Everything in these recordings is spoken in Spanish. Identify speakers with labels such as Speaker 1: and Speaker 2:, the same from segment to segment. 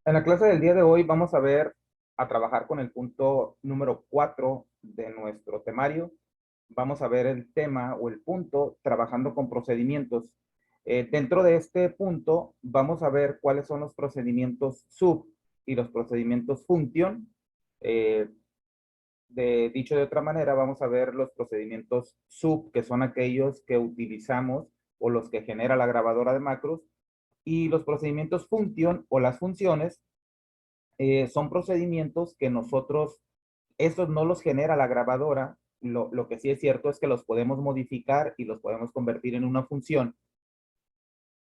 Speaker 1: En la clase del día de hoy vamos a ver, a trabajar con el punto número 4 de nuestro temario. Vamos a ver el tema o el punto trabajando con procedimientos. Dentro de este punto vamos a ver cuáles son los procedimientos sub y los procedimientos function. Eh, Dicho de otra manera, vamos a ver los procedimientos sub, que son aquellos que utilizamos o los que genera la grabadora de macros, y los procedimientos function o las funciones son procedimientos que nosotros, estos no los genera la grabadora. Lo que sí es cierto es que los podemos modificar y los podemos convertir en una función.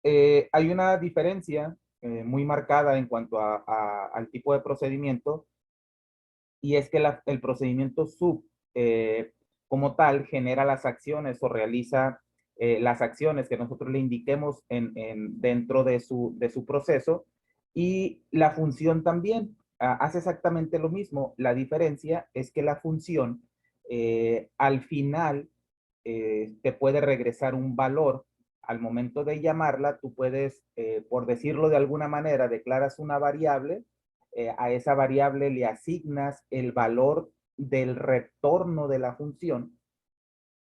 Speaker 1: Hay una diferencia muy marcada en cuanto al tipo de procedimiento, y es que el procedimiento sub como tal genera las acciones o realiza las acciones que nosotros le indiquemos dentro de su proceso, y la función también hace exactamente lo mismo. La diferencia es que la función al final te puede regresar un valor. Al momento de llamarla, tú puedes, por decirlo de alguna manera, declaras una variable, a esa variable le asignas el valor del retorno de la función,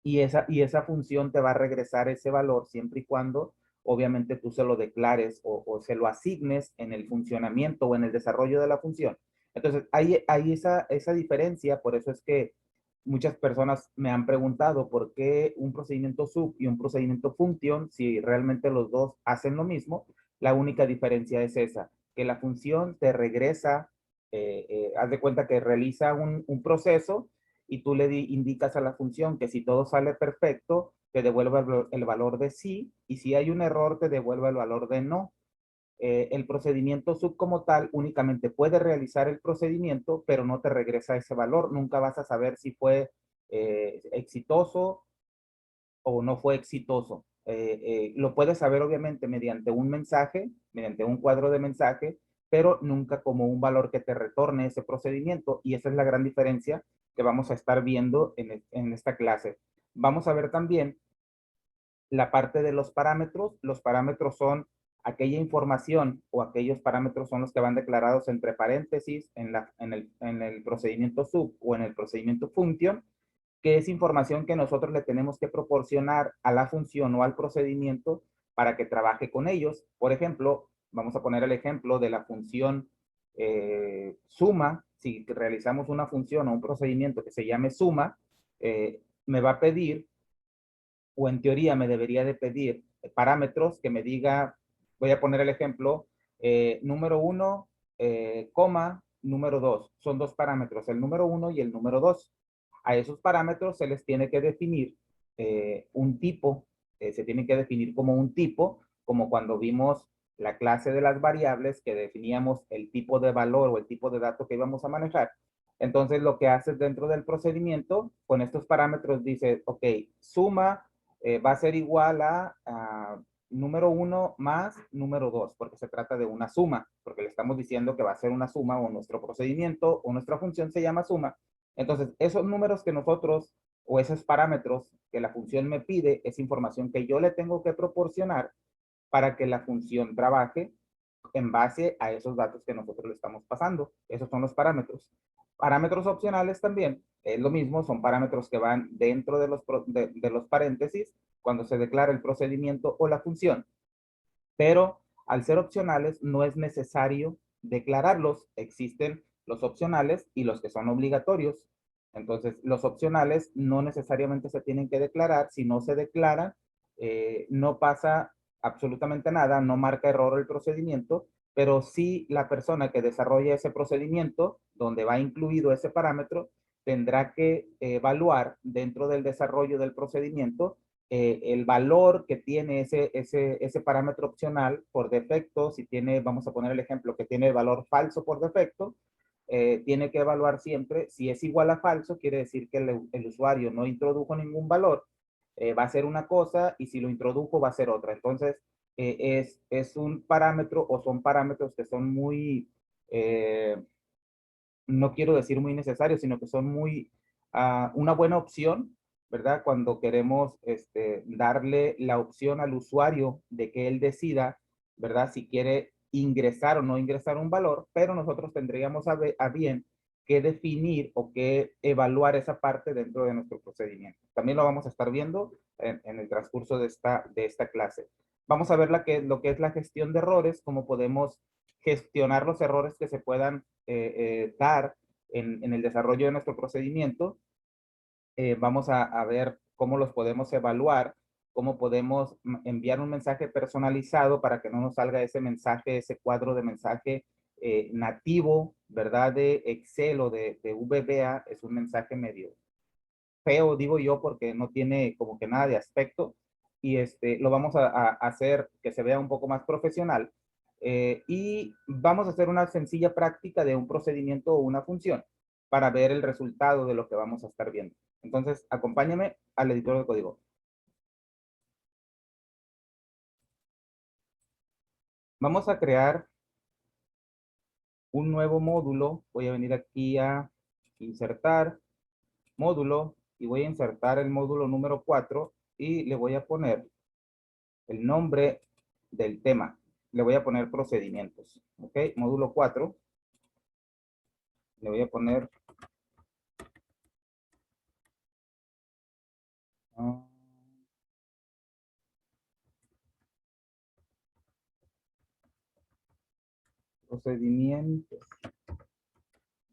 Speaker 1: y esa función te va a regresar ese valor siempre y cuando obviamente tú se lo declares o se lo asignes en el funcionamiento o en el desarrollo de la función. Entonces, hay esa diferencia. Por eso es que muchas personas me han preguntado por qué un procedimiento sub y un procedimiento function, si realmente los dos hacen lo mismo. La única diferencia es esa, que la función te regresa, haz de cuenta que realiza un proceso, y tú le indicas a la función que si todo sale perfecto, te devuelve el valor de sí, y si hay un error, te devuelve el valor de no. El procedimiento sub como tal únicamente puede realizar el procedimiento, pero no te regresa ese valor. Nunca vas a saber si fue exitoso o no fue exitoso. Lo puedes saber obviamente mediante un mensaje, mediante un cuadro de mensaje, pero nunca como un valor que te retorne ese procedimiento. Y esa es la gran diferencia que vamos a estar viendo en esta clase. Vamos a ver también la parte de los parámetros. Los parámetros son aquella información, o aquellos parámetros son los que van declarados entre paréntesis en el procedimiento sub o en el procedimiento function, que es información que nosotros le tenemos que proporcionar a la función o al procedimiento para que trabaje con ellos. Por ejemplo, vamos a poner el ejemplo de la función suma. Si realizamos una función o un procedimiento que se llame suma, me va a pedir, o en teoría me debería de pedir, parámetros que me diga. Voy a poner el ejemplo, número 1, coma, número 2. Son dos parámetros, el número 1 y el número 2. A esos parámetros se les tiene que definir un tipo. Se tiene que definir como un tipo, como cuando vimos la clase de las variables, que definíamos el tipo de valor o el tipo de dato que íbamos a manejar. Entonces, lo que haces dentro del procedimiento con estos parámetros, dice, ok, suma va a ser igual a número 1 más número 2, porque se trata de una suma, porque le estamos diciendo que va a ser una suma, o nuestro procedimiento o nuestra función se llama suma. Entonces, esos números que nosotros, o esos parámetros que la función me pide, es información que yo le tengo que proporcionar para que la función trabaje en base a esos datos que nosotros le estamos pasando. Esos son los parámetros. Parámetros opcionales también es lo mismo, son parámetros que van dentro de los paréntesis cuando se declara el procedimiento o la función, pero al ser opcionales no es necesario declararlos. Existen los opcionales y los que son obligatorios. Entonces, los opcionales no necesariamente se tienen que declarar. Si no se declaran, no pasa absolutamente nada, no marca error el procedimiento, pero sí la persona que desarrolla ese procedimiento, donde va incluido ese parámetro, tendrá que evaluar dentro del desarrollo del procedimiento el valor que tiene ese parámetro opcional por defecto. Si tiene, vamos a poner el ejemplo, que tiene el valor falso por defecto, tiene que evaluar siempre. Si es igual a falso, quiere decir que el usuario no introdujo ningún valor, va a ser una cosa, y si lo introdujo va a ser otra. Entonces, es un parámetro, o son parámetros que son muy, no quiero decir muy necesarios, sino que son muy, una buena opción, ¿verdad? Cuando queremos darle la opción al usuario de que él decida, ¿verdad? Si quiere ingresar o no ingresar un valor, pero nosotros tendríamos a bien que definir o que evaluar esa parte dentro de nuestro procedimiento. También lo vamos a estar viendo en el transcurso de esta clase. Vamos a ver lo que es la gestión de errores, cómo podemos gestionar los errores que se puedan dar en el desarrollo de nuestro procedimiento. Vamos a ver cómo los podemos evaluar, cómo podemos enviar un mensaje personalizado para que no nos salga ese mensaje, ese cuadro de mensaje nativo, ¿verdad? De Excel o de VBA. Es un mensaje medio feo, digo yo, porque no tiene como que nada de aspecto, y lo vamos a hacer que se vea un poco más profesional, y vamos a hacer una sencilla práctica de un procedimiento o una función para ver el resultado de lo que vamos a estar viendo. Entonces, acompáñame al editor de código. Vamos a crear un nuevo módulo. Voy a venir aquí a insertar módulo y voy a insertar el módulo número 4 y le voy a poner el nombre del tema. Le voy a poner procedimientos. Ok, módulo 4. Le voy a poner procedimientos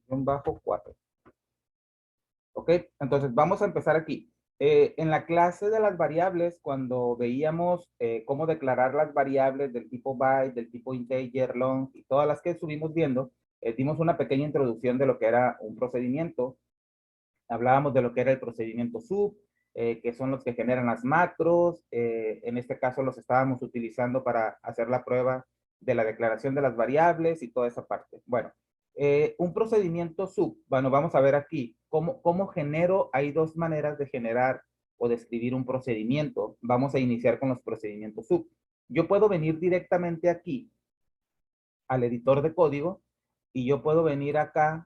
Speaker 1: bajo 4. Ok, entonces vamos a empezar aquí. En la clase de las variables, cuando veíamos cómo declarar las variables del tipo byte, del tipo integer, long y todas las que estuvimos viendo, dimos una pequeña introducción de lo que era un procedimiento. Hablábamos de lo que era el procedimiento sub, que son los que generan las macros. En este caso los estábamos utilizando para hacer la prueba de la declaración de las variables y toda esa parte. Bueno, un procedimiento sub, bueno, vamos a ver aquí cómo genero. Hay dos maneras de generar o de escribir un procedimiento. Vamos a iniciar con los procedimientos sub. Yo puedo venir directamente aquí al editor de código y yo puedo venir acá,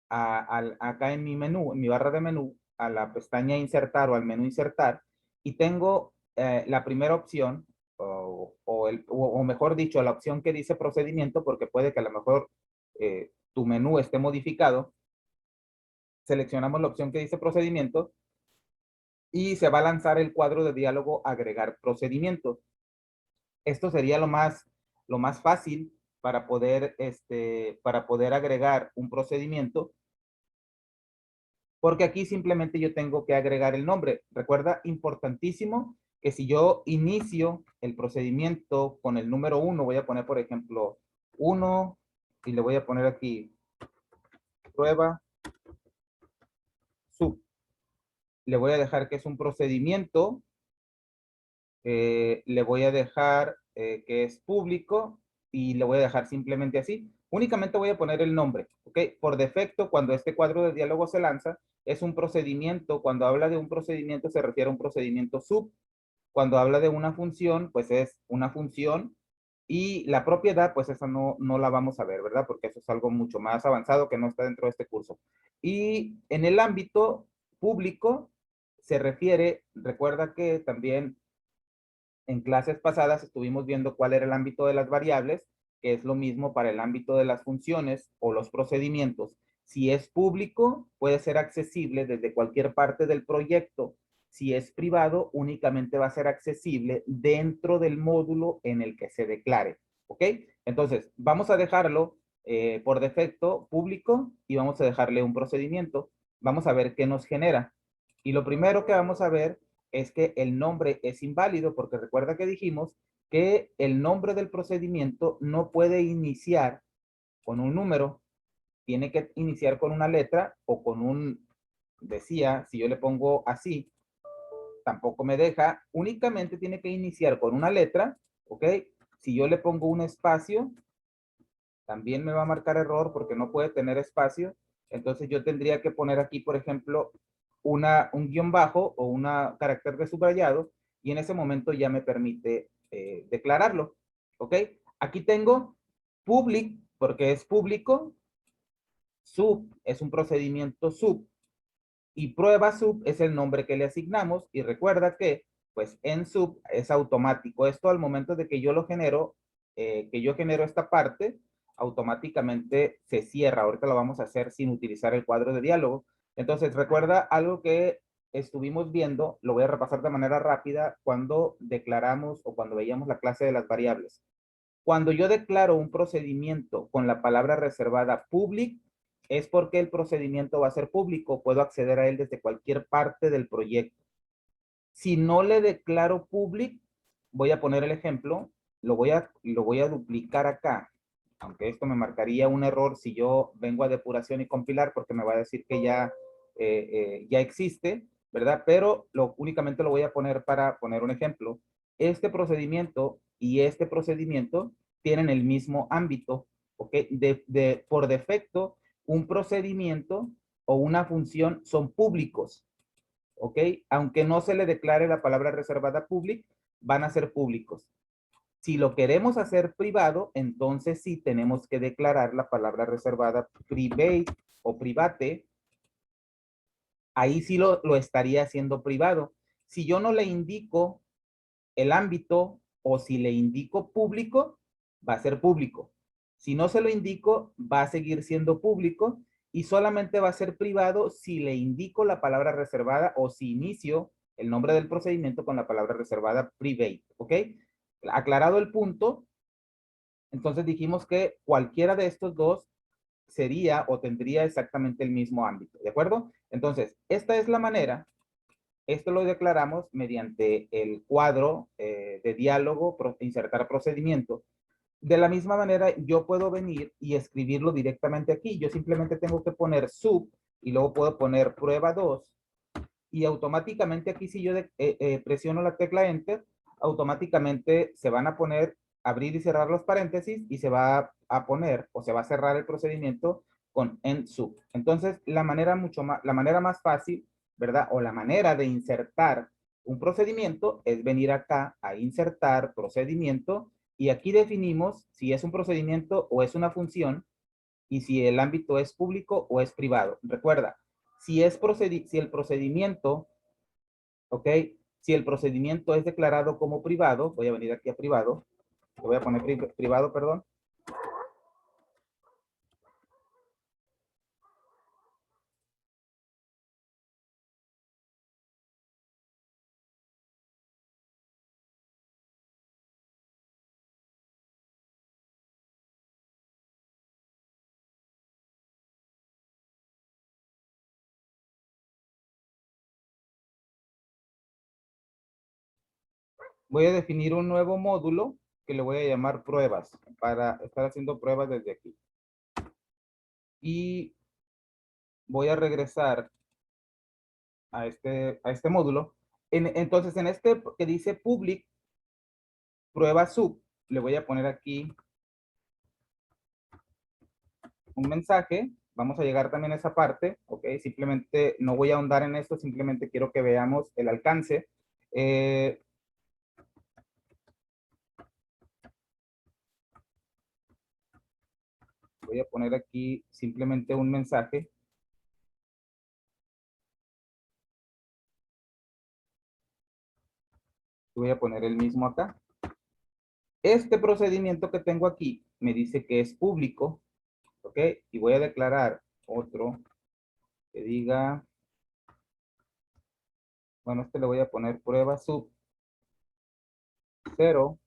Speaker 1: acá en mi menú, en mi barra de menú, a la pestaña insertar o al menú insertar, y tengo la primera opción, o mejor dicho, la opción que dice procedimiento, porque puede que a lo mejor tu menú esté modificado. Seleccionamos la opción que dice procedimiento y se va a lanzar el cuadro de diálogo agregar procedimiento. Esto sería lo más fácil para poder agregar un procedimiento, porque aquí simplemente yo tengo que agregar el nombre. Recuerda, importantísimo, que si yo inicio el procedimiento con el número 1, voy a poner, por ejemplo, 1, y le voy a poner aquí prueba sub. Le voy a dejar que es un procedimiento, le voy a dejar que es público y le voy a dejar simplemente así. Únicamente voy a poner el nombre, ¿ok? Por defecto, cuando este cuadro de diálogo se lanza, es un procedimiento. Cuando habla de un procedimiento, se refiere a un procedimiento sub. Cuando habla de una función, pues es una función. Y la propiedad, pues esa no la vamos a ver, ¿verdad? Porque eso es algo mucho más avanzado que no está dentro de este curso. Y en el ámbito público se refiere, recuerda que también en clases pasadas estuvimos viendo cuál era el ámbito de las variables, que es lo mismo para el ámbito de las funciones o los procedimientos. Si es público, puede ser accesible desde cualquier parte del proyecto. Si es privado, únicamente va a ser accesible dentro del módulo en el que se declare. ¿Ok? Entonces, vamos a dejarlo por defecto público y vamos a dejarle un procedimiento. Vamos a ver qué nos genera. Y lo primero que vamos a ver es que el nombre es inválido, porque recuerda que dijimos que el nombre del procedimiento no puede iniciar con un número, tiene que iniciar con una letra o con decía, si yo le pongo así, tampoco me deja. Únicamente tiene que iniciar con una letra, ¿ok? Si yo le pongo un espacio, también me va a marcar error porque no puede tener espacio. Entonces yo tendría que poner aquí, por ejemplo, un guión bajo o un carácter de subrayado, y en ese momento ya me permite declararlo. ¿Ok? Aquí tengo public porque es público, sub es un procedimiento sub, y prueba sub es el nombre que le asignamos. Y recuerda que pues en sub es automático. Esto al momento de que yo lo genero, que yo genero esta parte, automáticamente se cierra. Ahorita lo vamos a hacer sin utilizar el cuadro de diálogo. Entonces, recuerda algo que estuvimos viendo, lo voy a repasar de manera rápida, cuando declaramos o cuando veíamos la clase de las variables. Cuando yo declaro un procedimiento con la palabra reservada public, es porque el procedimiento va a ser público, puedo acceder a él desde cualquier parte del proyecto. Si no le declaro public, voy a poner el ejemplo, lo voy a duplicar acá, aunque esto me marcaría un error si yo vengo a depuración y compilar, porque me va a decir que ya existe, ¿verdad? Pero únicamente lo voy a poner para poner un ejemplo. Este procedimiento y este procedimiento tienen el mismo ámbito, ¿ok? Por defecto, un procedimiento o una función son públicos, ¿ok? Aunque no se le declare la palabra reservada public, van a ser públicos. Si lo queremos hacer privado, entonces sí tenemos que declarar la palabra reservada private o private. Ahí sí lo estaría haciendo privado. Si yo no le indico el ámbito o si le indico público, va a ser público. Si no se lo indico, va a seguir siendo público y solamente va a ser privado si le indico la palabra reservada o si inicio el nombre del procedimiento con la palabra reservada private, ¿ok? Aclarado el punto, entonces dijimos que cualquiera de estos dos sería o tendría exactamente el mismo ámbito, ¿de acuerdo? Entonces, esta es la manera. Esto lo declaramos mediante el cuadro de diálogo, insertar procedimiento. De la misma manera, yo puedo venir y escribirlo directamente aquí. Yo simplemente tengo que poner sub y luego puedo poner prueba 2 y automáticamente aquí si yo presiono la tecla enter, automáticamente se van a poner, abrir y cerrar los paréntesis y se va a poner o se va a cerrar el procedimiento con end sub. Entonces, la manera más fácil, ¿verdad? O la manera de insertar un procedimiento es venir acá a insertar procedimiento y aquí definimos si es un procedimiento o es una función y si el ámbito es público o es privado. Recuerda, si el procedimiento, ¿ok? Si el procedimiento es declarado como privado, voy a venir aquí a privado, voy a poner privado, perdón. Voy a definir un nuevo módulo que le voy a llamar pruebas para estar haciendo pruebas desde aquí. Y voy a regresar a este módulo. Entonces, en este que dice public, prueba sub, le voy a poner aquí un mensaje. Vamos a llegar también a esa parte, ¿ok? Simplemente no voy a ahondar en esto, simplemente quiero que veamos el alcance. Voy a poner aquí simplemente un mensaje. Voy a poner el mismo acá. Este procedimiento que tengo aquí me dice que es público, ¿ok? Y voy a declarar otro que diga, bueno, este le voy a poner prueba sub 0,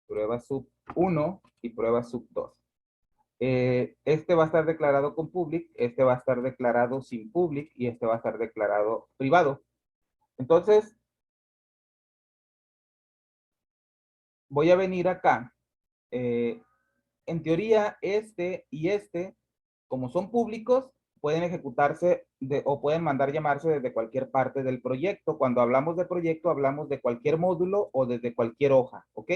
Speaker 1: prueba sub 1 y prueba sub 2. Este va a estar declarado con public, este va a estar declarado sin public y este va a estar declarado privado. Entonces, voy a venir acá. En teoría, este y este, como son públicos, pueden ejecutarse o pueden mandar llamarse desde cualquier parte del proyecto. Cuando hablamos de proyecto, hablamos de cualquier módulo o desde cualquier hoja, ¿ok?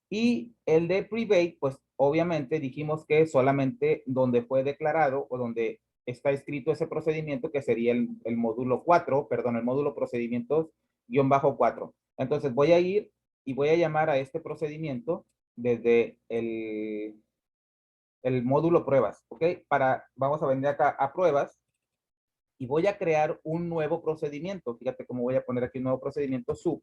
Speaker 1: Y el de private, pues obviamente dijimos que solamente donde fue declarado o donde está escrito ese procedimiento, que sería el módulo 4, perdón, el módulo procedimientos -4. Entonces voy a ir y voy a llamar a este procedimiento desde el módulo pruebas, ¿ok? Vamos a venir acá a pruebas y voy a crear un nuevo procedimiento. Fíjate cómo voy a poner aquí un nuevo procedimiento sub.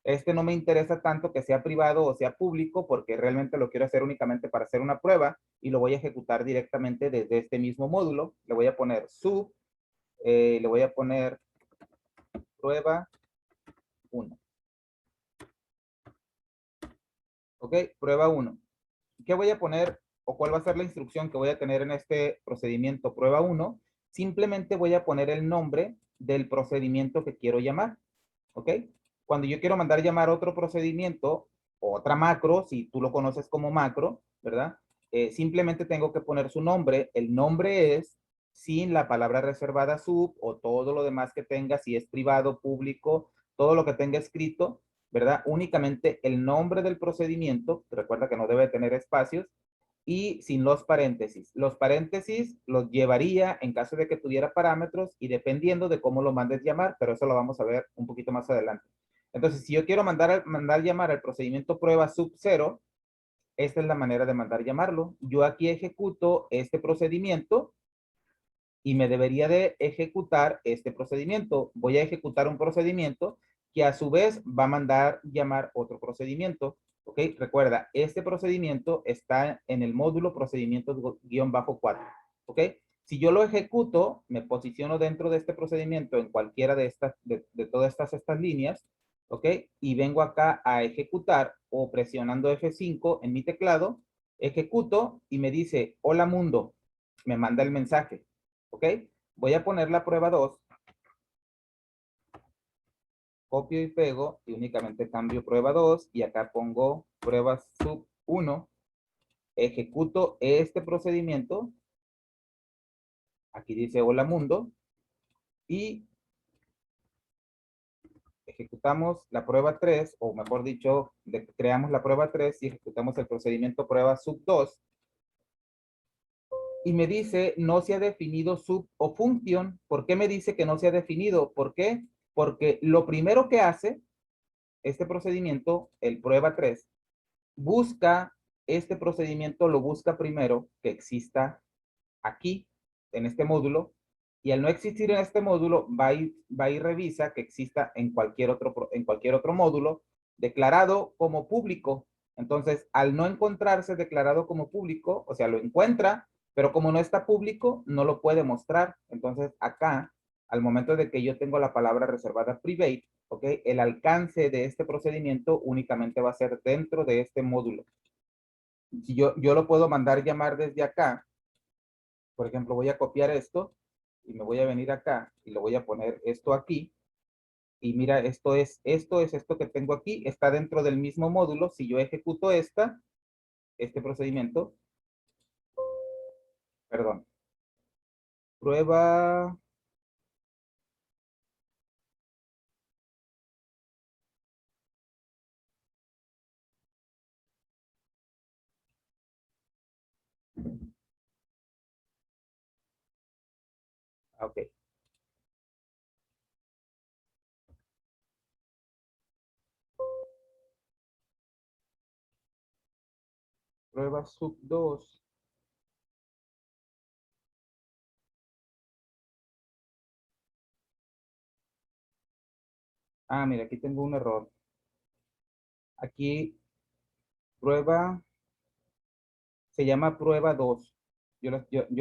Speaker 1: Este no me interesa tanto que sea privado o sea público porque realmente lo quiero hacer únicamente para hacer una prueba y lo voy a ejecutar directamente desde este mismo módulo. Le voy a poner sub, le voy a poner prueba 1. ¿Ok? Prueba 1. ¿Qué voy a poner o cuál va a ser la instrucción que voy a tener en este procedimiento prueba 1? Simplemente voy a poner el nombre del procedimiento que quiero llamar. ¿Ok? Cuando yo quiero mandar llamar otro procedimiento, o otra macro, si tú lo conoces como macro, ¿verdad? Simplemente tengo que poner su nombre. El nombre es sin la palabra reservada sub o todo lo demás que tenga, si es privado, público, todo lo que tenga escrito, ¿verdad? Únicamente el nombre del procedimiento, recuerda que no debe tener espacios, y sin los paréntesis. Los paréntesis los llevaría en caso de que tuviera parámetros y dependiendo de cómo lo mandes llamar, pero eso lo vamos a ver un poquito más adelante. Entonces, si yo quiero mandar llamar al procedimiento prueba sub 0, esta es la manera de mandar llamarlo. Yo aquí ejecuto este procedimiento y me debería de ejecutar este procedimiento. Voy a ejecutar un procedimiento que a su vez va a mandar llamar otro procedimiento. ¿Ok? Recuerda, este procedimiento está en el módulo procedimientos-4. ¿Ok? Si yo lo ejecuto, me posiciono dentro de este procedimiento en cualquiera de estas, de todas estas líneas, ¿ok? Y vengo acá a ejecutar o presionando F5 en mi teclado, ejecuto y me dice, hola mundo, me manda el mensaje. ¿Ok? Voy a poner la prueba 2, copio y pego y únicamente cambio prueba 2 y acá pongo prueba sub 1, ejecuto este procedimiento, aquí dice hola mundo y ejecutamos la prueba 3 o mejor dicho, creamos la prueba 3 y ejecutamos el procedimiento prueba sub 2 y me dice no se ha definido sub o función. ¿Por qué me dice que no se ha definido? ¿Por qué? Porque lo primero que hace este procedimiento, el prueba 3, busca este procedimiento, lo busca primero que exista aquí, en este módulo, y al no existir en este módulo, va y revisa que exista en cualquier otro módulo declarado como público. Entonces, al no encontrarse declarado como público, o sea, lo encuentra, pero como no está público, no lo puede mostrar. Entonces, acá, al momento de que yo tengo la palabra reservada private, ¿ok? El alcance de este procedimiento únicamente va a ser dentro de este módulo. Si yo lo puedo mandar llamar desde acá, por ejemplo, voy a copiar esto y me voy a venir acá y lo voy a poner esto aquí. Y mira, esto que tengo aquí, está dentro del mismo módulo. Si yo ejecuto este procedimiento, perdón, prueba, ok, prueba sub 2. Ah, mira, aquí tengo un error. Aquí prueba, se llama prueba 2. Yo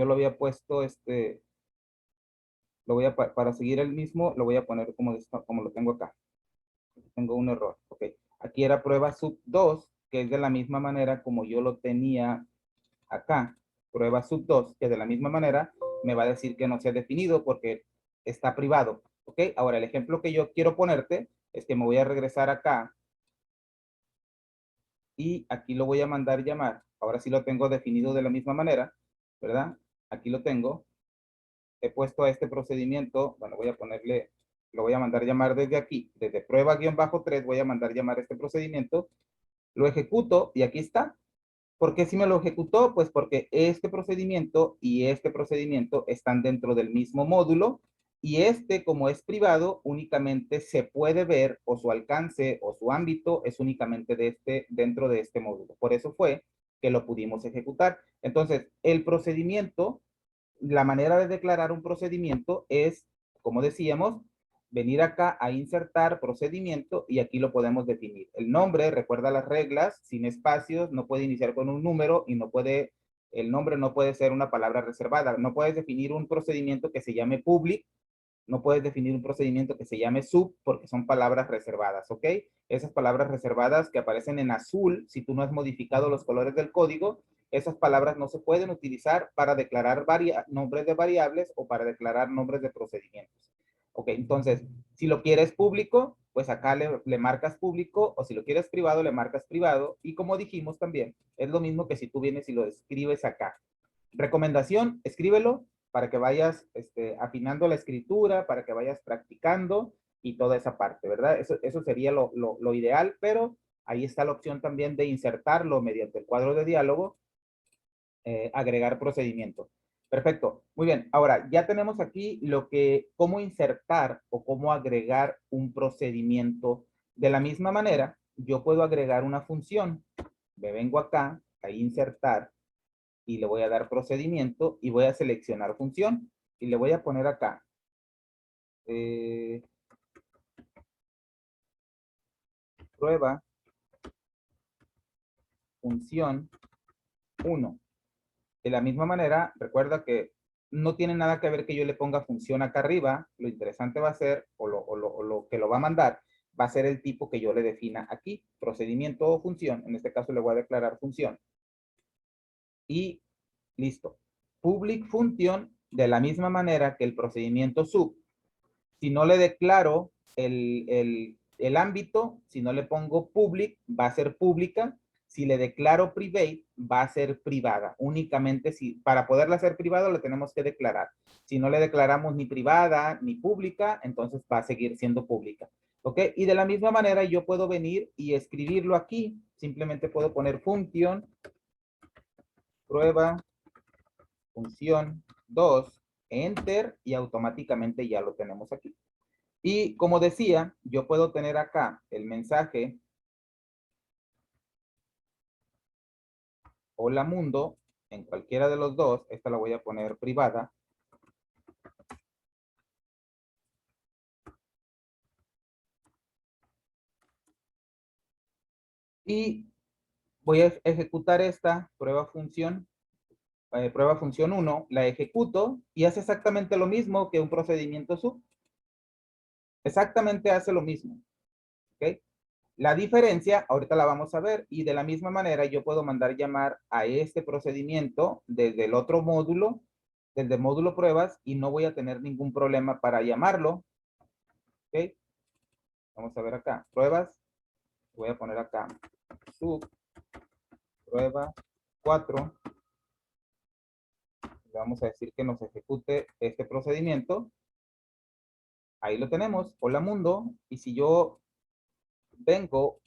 Speaker 1: lo había puesto, lo voy a, para seguir el mismo, lo voy a poner como lo tengo acá. Tengo un error. Ok. Aquí era prueba sub 2, que es de la misma manera como yo lo tenía acá. Prueba sub 2, que de la misma manera me va a decir que no se ha definido porque está privado. Ok. Ahora, el ejemplo que yo quiero ponerte es que me voy a regresar acá y aquí lo voy a mandar llamar. Ahora sí lo tengo definido de la misma manera, ¿verdad? Aquí lo tengo. He puesto a este procedimiento, bueno, voy a ponerle, lo voy a mandar llamar desde aquí, desde prueba-3, voy a mandar llamar este procedimiento, lo ejecuto y aquí está. ¿Por qué si me lo ejecutó? Pues porque este procedimiento y este procedimiento están dentro del mismo módulo y este, como es privado, únicamente se puede ver o su alcance o su ámbito es únicamente dentro de este módulo. Por eso fue que lo pudimos ejecutar. Entonces, el procedimiento, la manera de declarar un procedimiento es, como decíamos, venir acá a insertar procedimiento y aquí lo podemos definir. El nombre, recuerda las reglas, sin espacios, no puede iniciar con un número y el nombre no puede ser una palabra reservada. No puedes definir un procedimiento que se llame public, no puedes definir un procedimiento que se llame sub porque son palabras reservadas, ¿ok? Esas palabras reservadas que aparecen en azul, si tú no has modificado los colores del código, esas palabras no se pueden utilizar para declarar nombres de variables o para declarar nombres de procedimientos. Ok, entonces, si lo quieres público, pues acá le marcas público, o si lo quieres privado, le marcas privado. Y como dijimos también, es lo mismo que si tú vienes y lo escribes acá. Recomendación, escríbelo para que vayas afinando la escritura, para que vayas practicando y toda esa parte, ¿verdad? Eso sería lo ideal, pero ahí está la opción también de insertarlo mediante el cuadro de diálogo, agregar procedimiento. Perfecto, muy bien. Ahora, ya tenemos aquí cómo insertar o cómo agregar un procedimiento. De la misma manera, yo puedo agregar una función. Me vengo acá a insertar y le voy a dar procedimiento y voy a seleccionar función y le voy a poner acá prueba función 1. De la misma manera, recuerda que no tiene nada que ver que yo le ponga función acá arriba. Lo interesante va a ser, o lo que lo va a mandar, va a ser el tipo que yo le defina aquí, procedimiento o función. En este caso le voy a declarar función. Y listo. Public function, de la misma manera que el procedimiento sub. Si no le declaro el ámbito, si no le pongo public, va a ser pública. Si le declaro private, va a ser privada. Únicamente para poderla hacer privada, lo tenemos que declarar. Si no le declaramos ni privada ni pública, entonces va a seguir siendo pública. ¿Ok? Y de la misma manera, yo puedo venir y escribirlo aquí. Simplemente puedo poner función, prueba, función 2, enter, y automáticamente ya lo tenemos aquí. Y como decía, yo puedo tener acá el mensaje hola mundo en cualquiera de los dos. Esta la voy a poner privada. Y voy a ejecutar esta prueba función 1, la ejecuto y hace exactamente lo mismo que un procedimiento sub. Exactamente hace lo mismo. ¿Ok? La diferencia, ahorita la vamos a ver, y de la misma manera yo puedo mandar llamar a este procedimiento desde el otro módulo, desde el módulo pruebas, y no voy a tener ningún problema para llamarlo. ¿Ok? Vamos a ver acá, pruebas, voy a poner acá, sub, prueba 4, le vamos a decir que nos ejecute este procedimiento. Ahí lo tenemos, hola mundo, y si yo vengo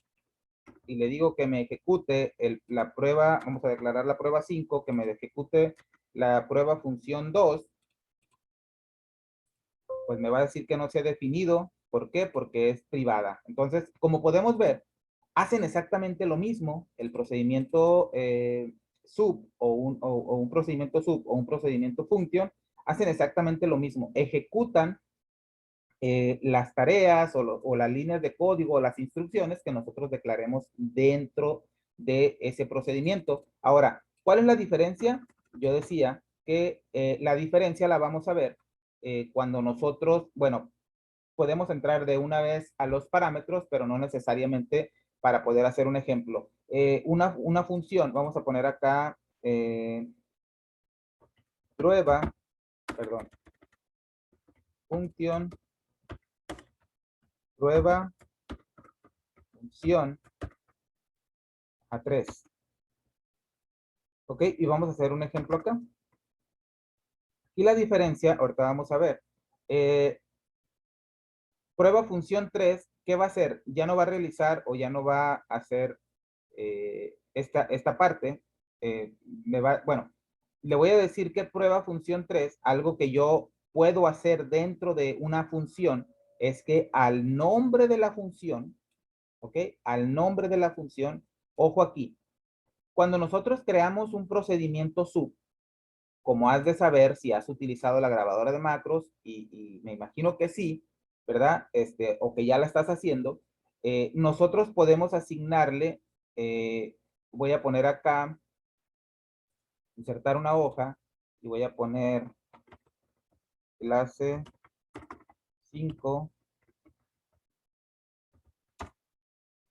Speaker 1: y le digo que me ejecute la prueba, vamos a declarar la prueba 5, que me ejecute la prueba función 2, pues me va a decir que no se ha definido. ¿Por qué? Porque es privada. Entonces, como podemos ver, hacen exactamente lo mismo el procedimiento sub o un procedimiento sub o un procedimiento function, hacen exactamente lo mismo. Ejecutan las tareas o las líneas de código o las instrucciones que nosotros declaremos dentro de ese procedimiento. Ahora, ¿cuál es la diferencia? Yo decía que la diferencia la vamos a ver cuando nosotros, bueno, podemos entrar de una vez a los parámetros, pero no necesariamente para poder hacer un ejemplo. Una función, vamos a poner acá prueba, perdón, función, prueba, función a 3. ¿Ok? Y vamos a hacer un ejemplo acá. Y la diferencia, ahorita vamos a ver. Prueba función 3, ¿qué va a hacer? Ya no va a realizar o ya no va a hacer esta parte. Bueno, le voy a decir que prueba función 3, algo que yo puedo hacer dentro de una función, es que al nombre de la función, ¿ok? Al nombre de la función, ojo aquí, cuando nosotros creamos un procedimiento sub, como has de saber si has utilizado la grabadora de macros, y me imagino que sí, ¿verdad? O que ya la estás haciendo, nosotros podemos asignarle, voy a poner acá, insertar una hoja, y voy a poner clase 5,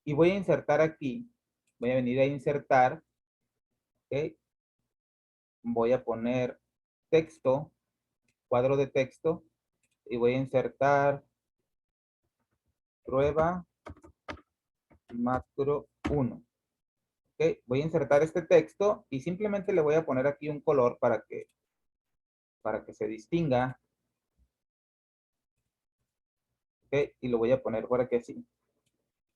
Speaker 1: y voy a insertar aquí, voy a venir a insertar, ¿ok? Voy a poner texto, cuadro de texto, y voy a insertar prueba macro 1. ¿Ok? Voy a insertar este texto y simplemente le voy a poner aquí un color para que se distinga. ¿Ok? Y lo voy a poner por aquí así.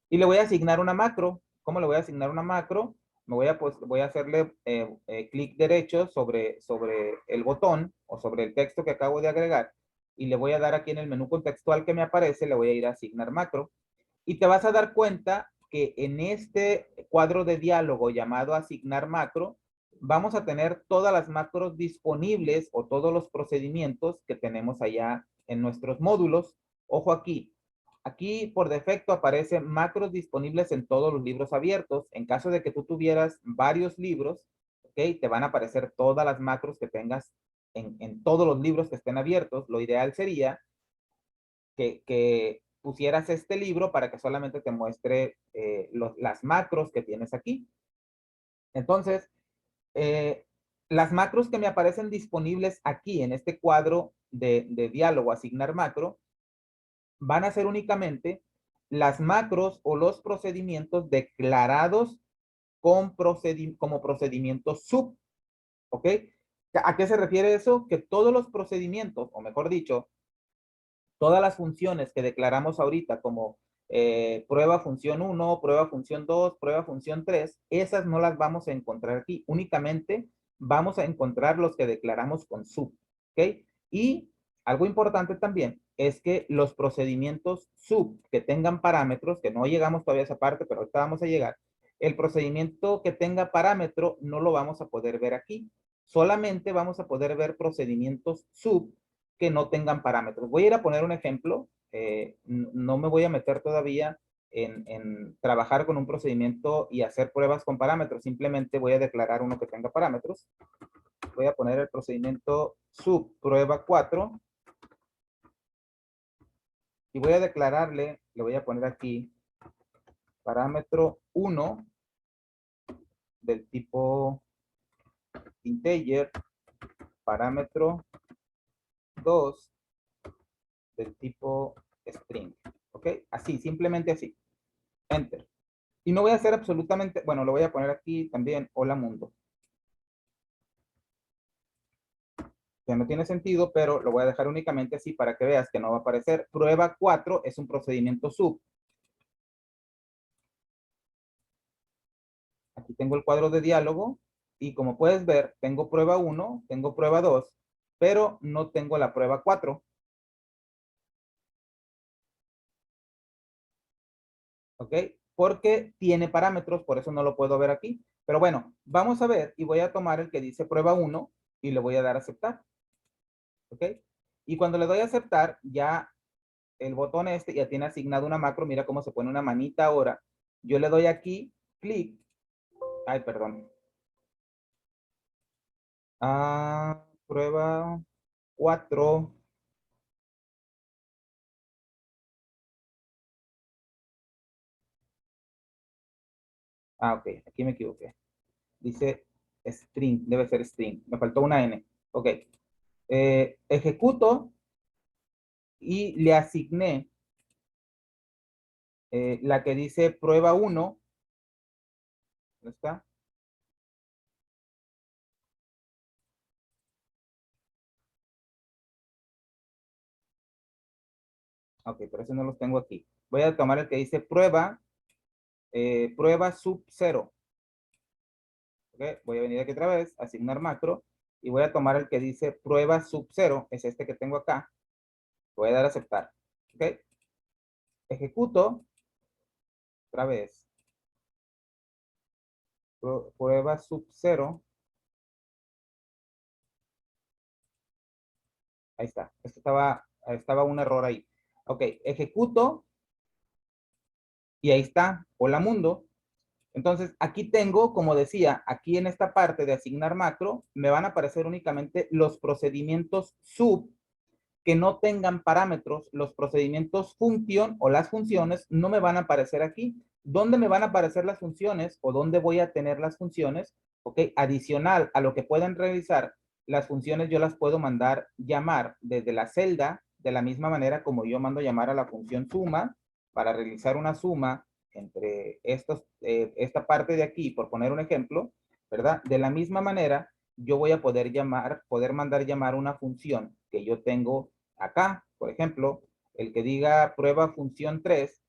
Speaker 1: Y le voy a asignar una macro. ¿Cómo le voy a asignar una macro? Voy a hacerle clic derecho sobre el botón o sobre el texto que acabo de agregar y le voy a dar aquí en el menú contextual que me aparece, le voy a ir a asignar macro. Y te vas a dar cuenta que en este cuadro de diálogo llamado asignar macro, vamos a tener todas las macros disponibles o todos los procedimientos que tenemos allá en nuestros módulos. Ojo aquí, aquí por defecto aparecen macros disponibles en todos los libros abiertos. En caso de que tú tuvieras varios libros, ¿ok? Te van a aparecer todas las macros que tengas en todos los libros que estén abiertos. Lo ideal sería que pusieras este libro para que solamente te muestre las macros que tienes aquí. Entonces, eh, las macros que me aparecen disponibles aquí en este cuadro de diálogo, asignar macro, van a ser únicamente las macros o los procedimientos declarados como procedimientos sub, ¿ok? ¿A qué se refiere eso? Que todos los procedimientos, o mejor dicho, todas las funciones que declaramos ahorita como prueba función 1, prueba función 2, prueba función 3, esas no las vamos a encontrar aquí. Únicamente vamos a encontrar los que declaramos con sub. ¿Ok? Y algo importante también es que los procedimientos sub que tengan parámetros, que no llegamos todavía a esa parte, pero ahorita vamos a llegar, el procedimiento que tenga parámetro no lo vamos a poder ver aquí. Solamente vamos a poder ver procedimientos sub que no tengan parámetros. Voy a ir a poner un ejemplo. No me voy a meter todavía en trabajar con un procedimiento y hacer pruebas con parámetros. Simplemente voy a declarar uno que tenga parámetros. Voy a poner el procedimiento subprueba 4 y voy a declararle, le voy a poner aquí parámetro 1 del tipo integer, parámetro 2 del tipo string. ¿Ok? Así, simplemente así. Enter. Y no voy a hacer absolutamente, bueno, lo voy a poner aquí también, hola mundo. Ya no tiene sentido, pero lo voy a dejar únicamente así para que veas que no va a aparecer. Prueba 4 es un procedimiento sub. Aquí tengo el cuadro de diálogo y como puedes ver, tengo prueba 1, tengo prueba 2, pero no tengo la prueba 4. ¿Ok? Porque tiene parámetros, por eso no lo puedo ver aquí. Pero bueno, vamos a ver y voy a tomar el que dice prueba 1 y le voy a dar a aceptar. ¿Ok? Y cuando le doy a aceptar, ya el botón ya tiene asignado una macro. Mira cómo se pone una manita ahora. Yo le doy aquí, clic. Ay, perdón. Prueba 4. Ok, aquí me equivoqué. Dice string, debe ser string. Me faltó una N. Ok. Ejecuto y le asigné la que dice prueba 1. ¿Dónde está? Ok, pero eso no los tengo aquí. Voy a tomar el que dice prueba, prueba sub 0. Okay, voy a venir aquí otra vez, asignar macro, y voy a tomar el que dice prueba sub 0, es este que tengo acá. Voy a dar a aceptar. Okay. Ejecuto, otra vez, prueba sub 0. Ahí está, estaba un error ahí. Ok, ejecuto y ahí está, hola mundo. Entonces, aquí tengo, como decía, aquí en esta parte de asignar macro, me van a aparecer únicamente los procedimientos sub que no tengan parámetros. Los procedimientos función o las funciones no me van a aparecer aquí. ¿Dónde me van a aparecer las funciones o dónde voy a tener las funciones? Ok, adicional a lo que puedan realizar, las funciones yo las puedo mandar llamar desde la celda, de la misma manera como yo mando llamar a la función suma para realizar una suma entre esta parte de aquí, por poner un ejemplo, ¿verdad? De la misma manera, yo voy a poder mandar llamar una función que yo tengo acá. Por ejemplo, el que diga prueba función 3,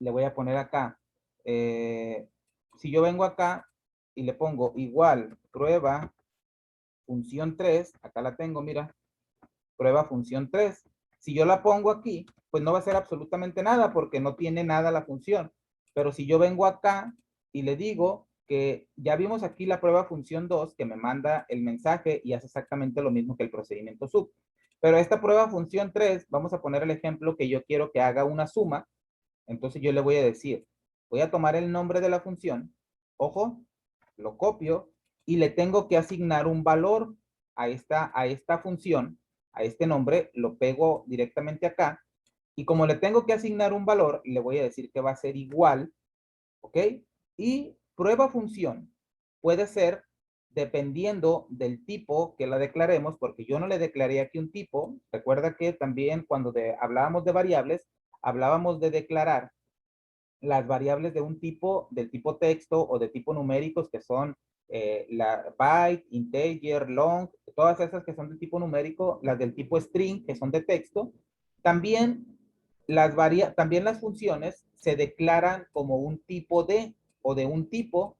Speaker 1: le voy a poner acá. Si yo vengo acá y le pongo igual prueba función 3, acá la tengo, mira, prueba función 3. Si yo la pongo aquí, pues no va a hacer absolutamente nada porque no tiene nada la función. Pero si yo vengo acá y le digo que ya vimos aquí la prueba función 2 que me manda el mensaje y hace exactamente lo mismo que el procedimiento sub. Pero esta prueba función 3, vamos a poner el ejemplo que yo quiero que haga una suma. Entonces yo le voy a decir, voy a tomar el nombre de la función, ojo, lo copio y le tengo que asignar un valor a esta función, a este nombre, lo pego directamente acá. Y como le tengo que asignar un valor, le voy a decir que va a ser igual, ¿ok? Y prueba función puede ser dependiendo del tipo que la declaremos, porque yo no le declaré aquí un tipo. Recuerda que también cuando hablábamos de variables, hablábamos de declarar las variables de un tipo, del tipo texto o de tipo numéricos, que son la byte, integer, long, todas esas que son de tipo numérico, las del tipo string, que son de texto. También también las funciones se declaran como un tipo de o de un tipo,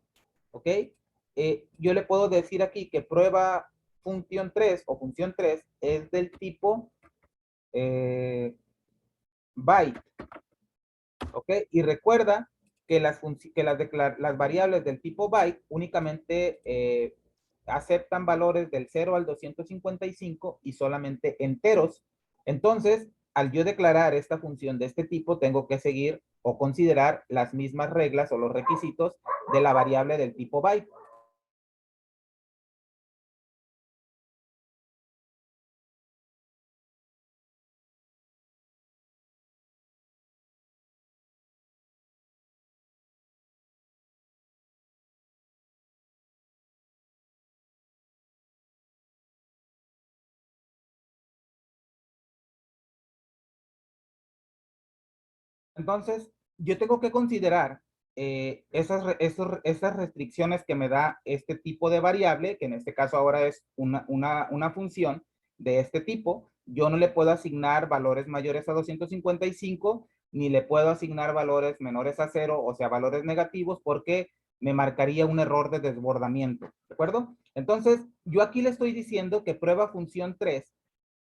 Speaker 1: ¿ok? Yo le puedo decir aquí que prueba función 3 o función 3 es del tipo byte, ¿ok? Y recuerda que las variables del tipo byte únicamente aceptan valores del 0 al 255 y solamente enteros. Entonces, al yo declarar esta función de este tipo, tengo que seguir o considerar las mismas reglas o los requisitos de la variable del tipo byte. Entonces, yo tengo que considerar esas restricciones que me da este tipo de variable, que en este caso ahora es una función de este tipo. Yo no le puedo asignar valores mayores a 255, ni le puedo asignar valores menores a 0, o sea, valores negativos, porque me marcaría un error de desbordamiento, ¿de acuerdo? Entonces, yo aquí le estoy diciendo que prueba función 3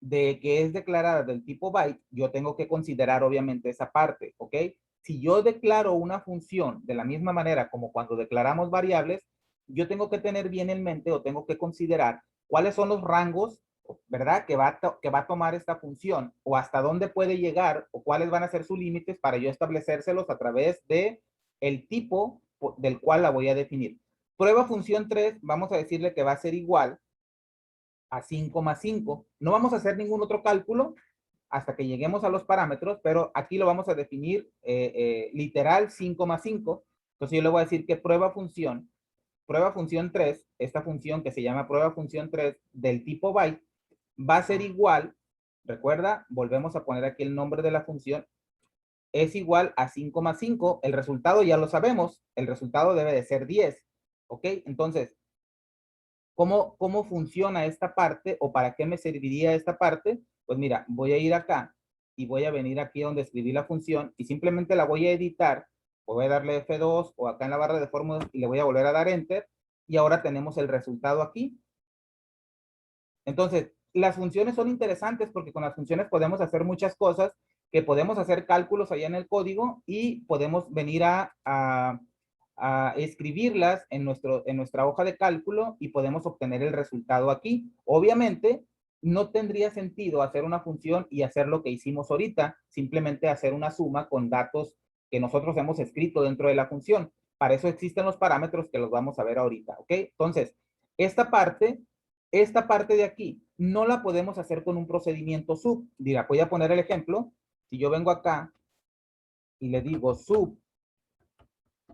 Speaker 1: de que es declarada del tipo byte, yo tengo que considerar obviamente esa parte, ¿ok? Si yo declaro una función de la misma manera como cuando declaramos variables, yo tengo que tener bien en mente o tengo que considerar cuáles son los rangos, ¿verdad? Que va a tomar esta función o hasta dónde puede llegar o cuáles van a ser sus límites para yo establecérselos a través de el tipo del cual la voy a definir. Prueba función 3, vamos a decirle que va a ser igual a 5,5. No vamos a hacer ningún otro cálculo hasta que lleguemos a los parámetros, pero aquí lo vamos a definir literal 5,5. Entonces yo le voy a decir que prueba función 3, esta función que se llama prueba función 3 del tipo byte, va a ser igual, recuerda, volvemos a poner aquí el nombre de la función, es igual a 5,5. El resultado ya lo sabemos, el resultado debe de ser 10. ¿Ok? Entonces, ¿cómo funciona esta parte o para qué me serviría esta parte? Pues mira, voy a ir acá y voy a venir aquí donde escribí la función y simplemente la voy a editar. Voy a darle F2 o acá en la barra de fórmulas y le voy a volver a dar Enter. Y ahora tenemos el resultado aquí. Entonces, las funciones son interesantes porque con las funciones podemos hacer muchas cosas, que podemos hacer cálculos allá en el código y podemos venir a escribirlas en nuestra hoja de cálculo y podemos obtener el resultado aquí. Obviamente, no tendría sentido hacer una función y hacer lo que hicimos ahorita, simplemente hacer una suma con datos que nosotros hemos escrito dentro de la función. Para eso existen los parámetros que los vamos a ver ahorita, ¿ok? Entonces, esta parte de aquí, no la podemos hacer con un procedimiento sub. Dirá, voy a poner el ejemplo. Si yo vengo acá y le digo sub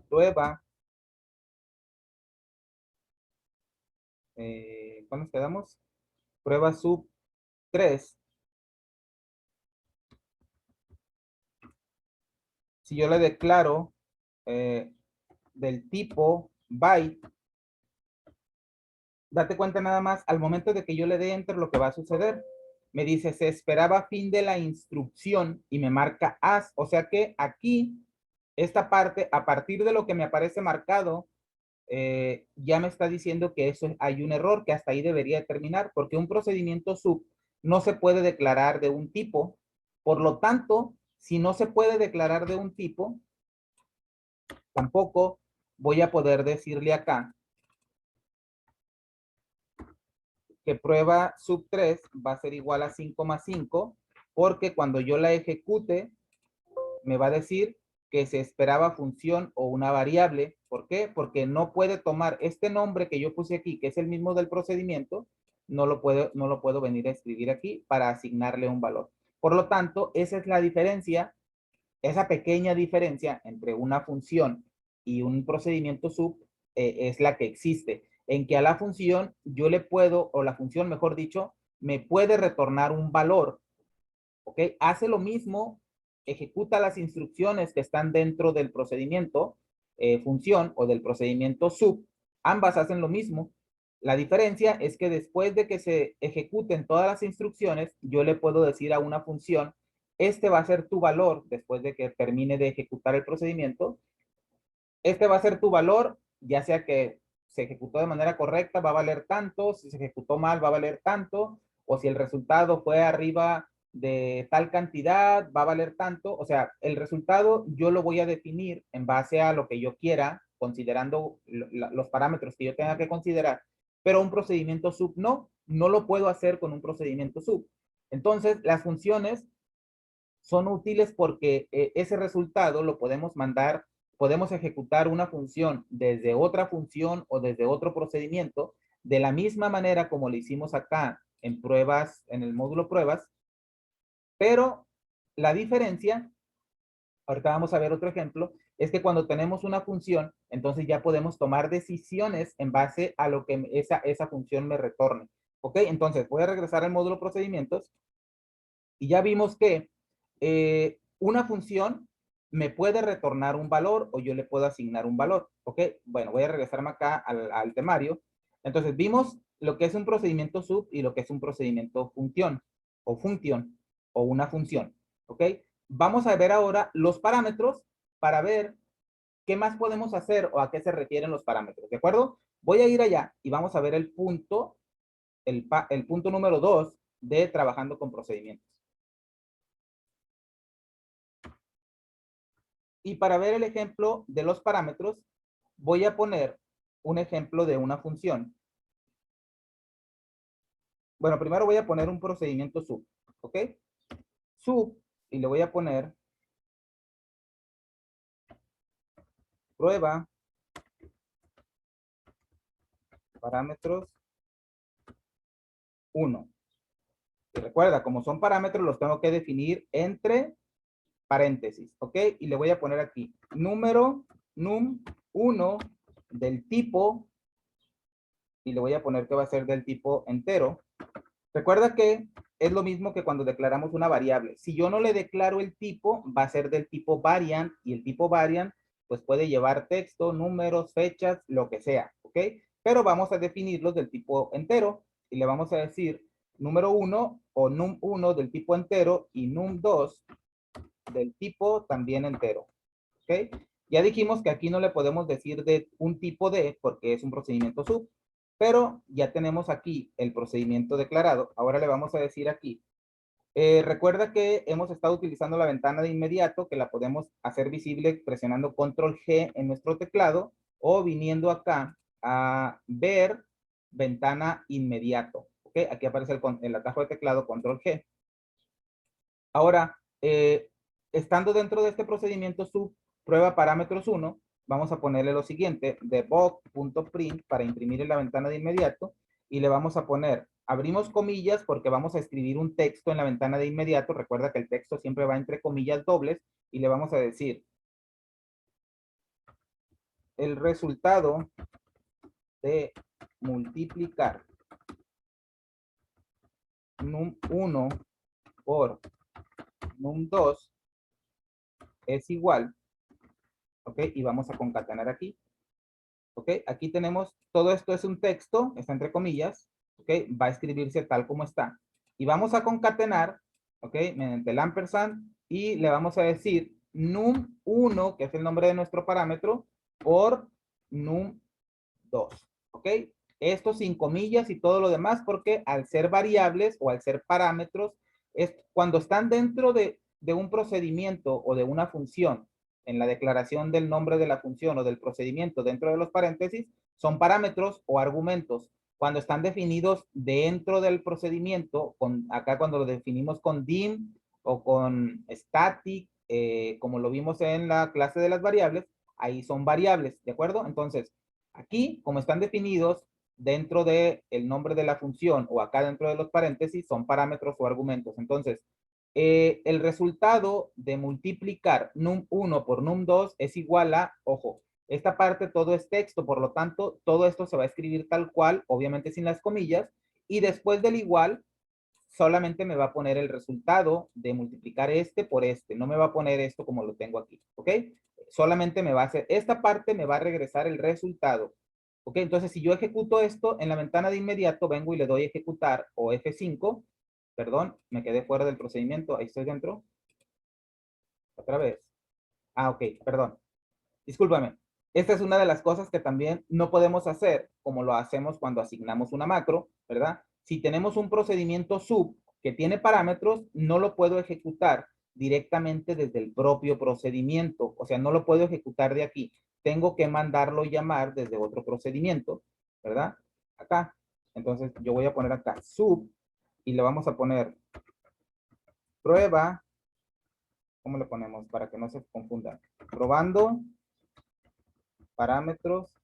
Speaker 1: prueba, ¿cuándo nos quedamos? Prueba sub 3. Si yo le declaro del tipo byte, date cuenta nada más, al momento de que yo le dé enter, lo que va a suceder, me dice, se esperaba fin de la instrucción y me marca as, o sea que aquí, esta parte, a partir de lo que me aparece marcado, ya me está diciendo que eso hay un error, que hasta ahí debería terminar, porque un procedimiento sub no se puede declarar de un tipo, por lo tanto, si no se puede declarar de un tipo, tampoco voy a poder decirle acá que prueba sub 3 va a ser igual a 5 más 5, porque cuando yo la ejecute, me va a decir que se esperaba función o una variable. ¿Por qué? Porque no puede tomar este nombre que yo puse aquí, que es el mismo del procedimiento, no lo puedo venir a escribir aquí para asignarle un valor. Por lo tanto, esa es la diferencia, esa pequeña diferencia entre una función y un procedimiento sub es la que existe, en que a la función yo le puedo, o la función mejor dicho, me puede retornar un valor, ¿ok? Hace lo mismo, ejecuta las instrucciones que están dentro del procedimiento función o del procedimiento sub, ambas hacen lo mismo. La diferencia es que después de que se ejecuten todas las instrucciones, yo le puedo decir a una función, este va a ser tu valor después de que termine de ejecutar el procedimiento. Este va a ser tu valor, ya sea que se ejecutó de manera correcta, va a valer tanto, si se ejecutó mal, va a valer tanto, o si el resultado fue arriba de tal cantidad, va a valer tanto. O sea, el resultado yo lo voy a definir en base a lo que yo quiera, considerando los parámetros que yo tenga que considerar, pero un procedimiento sub no lo puedo hacer con un procedimiento sub. Entonces, las funciones son útiles porque ese resultado lo podemos mandar, podemos ejecutar una función desde otra función o desde otro procedimiento, de la misma manera como lo hicimos acá en pruebas, en el módulo pruebas, pero la diferencia, ahorita vamos a ver otro ejemplo, es que cuando tenemos una función, entonces ya podemos tomar decisiones en base a lo que esa función me retorne. ¿Ok? Entonces voy a regresar al módulo procedimientos y ya vimos que una función me puede retornar un valor o yo le puedo asignar un valor. ¿Ok? Bueno, voy a regresarme acá al temario. Entonces, vimos lo que es un procedimiento sub y lo que es un procedimiento función o una función. ¿Ok? Vamos a ver ahora los parámetros para ver qué más podemos hacer o a qué se refieren los parámetros. ¿De acuerdo? Voy a ir allá y vamos a ver el punto número 2 de trabajando con procedimientos. Y para ver el ejemplo de los parámetros, voy a poner un ejemplo de una función. Bueno, primero voy a poner un procedimiento sub, ¿ok? Sub, y le voy a poner prueba parámetros 1. Y recuerda, como son parámetros, los tengo que definir entre paréntesis, ¿ok? Y le voy a poner aquí número num1 del tipo, y le voy a poner que va a ser del tipo entero. Recuerda que es lo mismo que cuando declaramos una variable. Si yo no le declaro el tipo, va a ser del tipo variant, y el tipo variant pues puede llevar texto, números, fechas, lo que sea, ¿ok? Pero vamos a definirlos del tipo entero y le vamos a decir número 1 o num1 del tipo entero y num2 del tipo también entero, ¿ok? Ya dijimos que aquí no le podemos decir de un tipo de porque es un procedimiento sub, pero ya tenemos aquí el procedimiento declarado. Ahora le vamos a decir aquí, recuerda que hemos estado utilizando la ventana de inmediato, que la podemos hacer visible presionando control G en nuestro teclado o viniendo acá a ver ventana inmediato. ¿Ok? Aquí aparece el atajo de teclado control G. Ahora, estando dentro de este procedimiento sub prueba parámetros 1, vamos a ponerle lo siguiente, debug.print para imprimir en la ventana de inmediato, y le vamos a poner, abrimos comillas porque vamos a escribir un texto en la ventana de inmediato. Recuerda que el texto siempre va entre comillas dobles, y le vamos a decir, el resultado de multiplicar num1 por num2 es igual, ¿ok? Y vamos a concatenar aquí, ¿ok? Aquí tenemos, todo esto es un texto, está entre comillas, ¿ok? Va a escribirse tal como está. Y vamos a concatenar, ¿ok? Mediante el ampersand, y le vamos a decir num1, que es el nombre de nuestro parámetro, por num2, ¿ok? Esto sin comillas y todo lo demás, porque al ser variables o al ser parámetros, es cuando están dentro de un procedimiento o de una función, en la declaración del nombre de la función o del procedimiento dentro de los paréntesis, son parámetros o argumentos. Cuando están definidos dentro del procedimiento, acá cuando lo definimos con dim o con static, como lo vimos en la clase de las variables, ahí son variables, ¿de acuerdo? Entonces, aquí, como están definidos dentro del nombre de la función o acá dentro de los paréntesis, son parámetros o argumentos. Entonces, el resultado de multiplicar num1 por num2 es igual a, ojo, esta parte todo es texto, por lo tanto, todo esto se va a escribir tal cual, obviamente sin las comillas, y después del igual, solamente me va a poner el resultado de multiplicar este por este, no me va a poner esto como lo tengo aquí, ¿ok? Solamente me va a hacer, esta parte me va a regresar el resultado, ¿ok? Entonces, si yo ejecuto esto, en la ventana de inmediato vengo y le doy ejecutar o F5, perdón, me quedé fuera del procedimiento, ahí estoy dentro, otra vez. Ah, ok, perdón, discúlpame. Esta es una de las cosas que también no podemos hacer, como lo hacemos cuando asignamos una macro, ¿verdad? Si tenemos un procedimiento sub que tiene parámetros, no lo puedo ejecutar directamente desde el propio procedimiento. O sea, no lo puedo ejecutar de aquí. Tengo que mandarlo llamar desde otro procedimiento, ¿verdad? Acá. Entonces, yo voy a poner acá sub y le vamos a poner prueba. ¿Cómo le ponemos para que no se confunda? Probando parámetros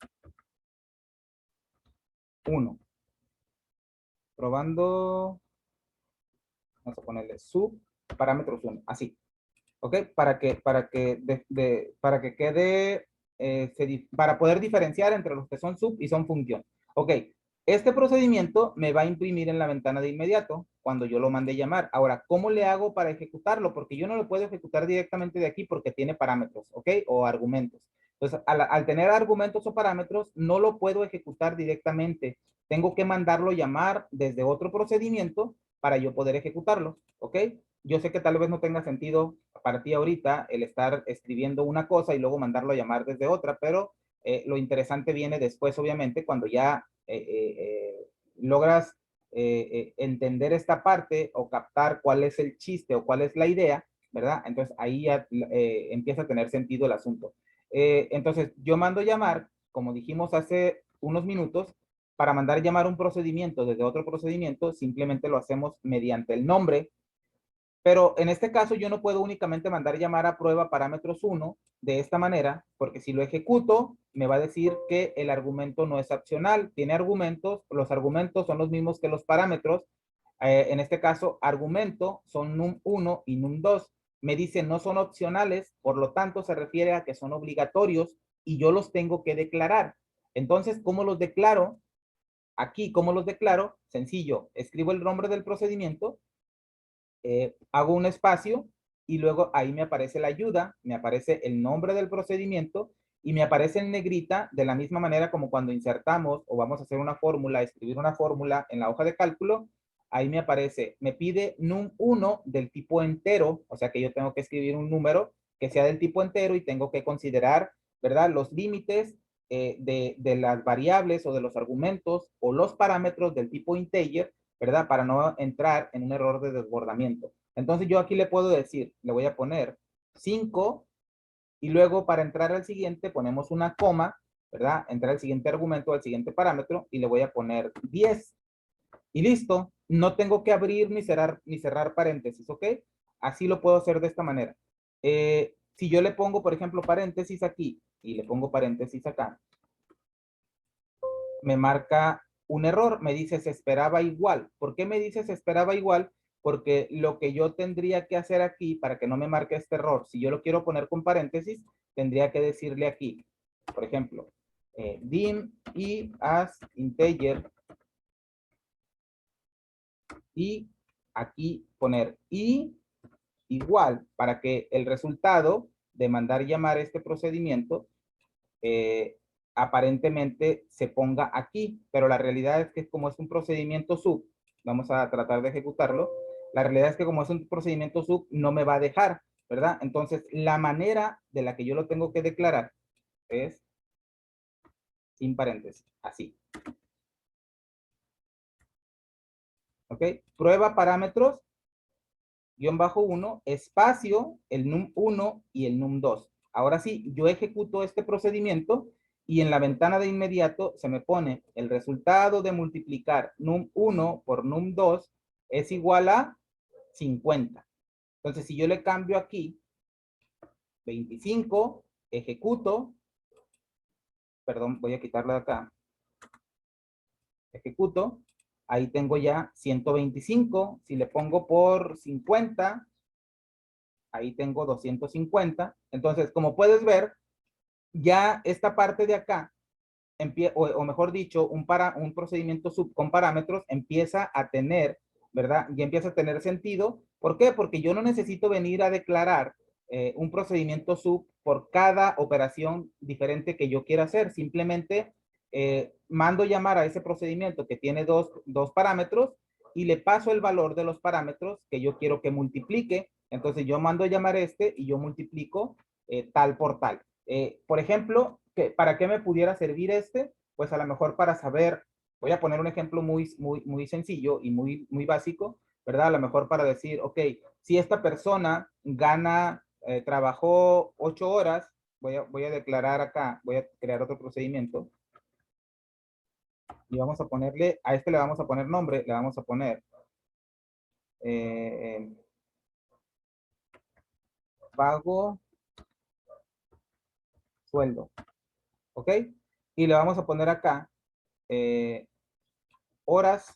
Speaker 1: 1. Probando, vamos a ponerle sub parámetros 1, así, ¿ok? Para que quede, para poder diferenciar entre los que son sub y son función. Ok, este procedimiento me va a imprimir en la ventana de inmediato cuando yo lo mande llamar. Ahora, ¿cómo le hago para ejecutarlo? Porque yo no lo puedo ejecutar directamente de aquí porque tiene parámetros, ¿ok? O argumentos. Entonces, al tener argumentos o parámetros, no lo puedo ejecutar directamente. Tengo que mandarlo llamar desde otro procedimiento para yo poder ejecutarlo, ¿ok? Yo sé que tal vez no tenga sentido para ti ahorita el estar escribiendo una cosa y luego mandarlo a llamar desde otra, pero lo interesante viene después, obviamente, cuando ya logras entender esta parte o captar cuál es el chiste o cuál es la idea, ¿verdad? Entonces ahí ya empieza a tener sentido el asunto. Entonces yo mando llamar, como dijimos hace unos minutos, para mandar llamar un procedimiento desde otro procedimiento, simplemente lo hacemos mediante el nombre. Pero en este caso yo no puedo únicamente mandar llamar a prueba parámetros 1 de esta manera, porque si lo ejecuto, me va a decir que el argumento no es opcional, tiene argumentos, los argumentos son los mismos que los parámetros. En este caso, argumento son num1 y num2. Me dice no son opcionales, por lo tanto se refiere a que son obligatorios y yo los tengo que declarar. Entonces, ¿cómo los declaro? Aquí, ¿cómo los declaro? Sencillo, escribo el nombre del procedimiento, hago un espacio y luego ahí me aparece la ayuda, me aparece el nombre del procedimiento y me aparece en negrita de la misma manera como cuando insertamos o vamos a hacer una fórmula, escribir una fórmula en la hoja de cálculo. Ahí me aparece, me pide num1 del tipo entero, o sea que yo tengo que escribir un número que sea del tipo entero y tengo que considerar, ¿verdad? Los límites de las variables o de los argumentos o los parámetros del tipo integer, ¿verdad? Para no entrar en un error de desbordamiento. Entonces yo aquí le puedo decir, le voy a poner 5 y luego para entrar al siguiente ponemos una coma, ¿verdad? Entrar al siguiente argumento, al siguiente parámetro y le voy a poner 10. Y listo, no tengo que abrir ni cerrar paréntesis, ¿ok? Así lo puedo hacer de esta manera. Si yo le pongo, por ejemplo, paréntesis aquí y le pongo paréntesis acá, me marca un error, me dice se esperaba igual. ¿Por qué me dice se esperaba igual? Porque lo que yo tendría que hacer aquí para que no me marque este error, si yo lo quiero poner con paréntesis, tendría que decirle aquí, por ejemplo, dim y as integer y aquí poner y igual para que el resultado de mandar llamar este procedimiento aparentemente se ponga aquí, pero la realidad es que como es un procedimiento sub, vamos a tratar de ejecutarlo, la realidad es que como es un procedimiento sub no me va a dejar, ¿verdad? Entonces la manera de la que yo lo tengo que declarar es sin paréntesis, así. ¿Ok? Prueba parámetros, guión bajo 1, espacio, el num1 y el num2. Ahora sí, yo ejecuto este procedimiento y en la ventana de inmediato se me pone el resultado de multiplicar num1 por num2 es igual a 50. Entonces, si yo le cambio aquí 25, ejecuto, perdón, voy a quitarlo de acá, ejecuto, ahí tengo ya 125. Si le pongo por 50, ahí tengo 250. Entonces, como puedes ver, ya esta parte de acá, o mejor dicho, un procedimiento sub con parámetros empieza a tener, ¿verdad? Ya empieza a tener sentido. ¿Por qué? Porque yo no necesito venir a declarar un procedimiento sub por cada operación diferente que yo quiera hacer. Simplemente mando llamar a ese procedimiento que tiene dos parámetros y le paso el valor de los parámetros que yo quiero que multiplique. Entonces yo mando llamar este y yo multiplico tal por tal. Por ejemplo, ¿para qué me pudiera servir este? Pues a lo mejor para saber, voy a poner un ejemplo muy sencillo y muy básico, ¿verdad? A lo mejor para decir, ok, si esta persona trabajó 8 horas, voy a declarar acá, voy a crear otro procedimiento y vamos a ponerle, a este le vamos a poner nombre, le vamos a poner eh, pago sueldo, ¿ok? Y le vamos a poner acá horas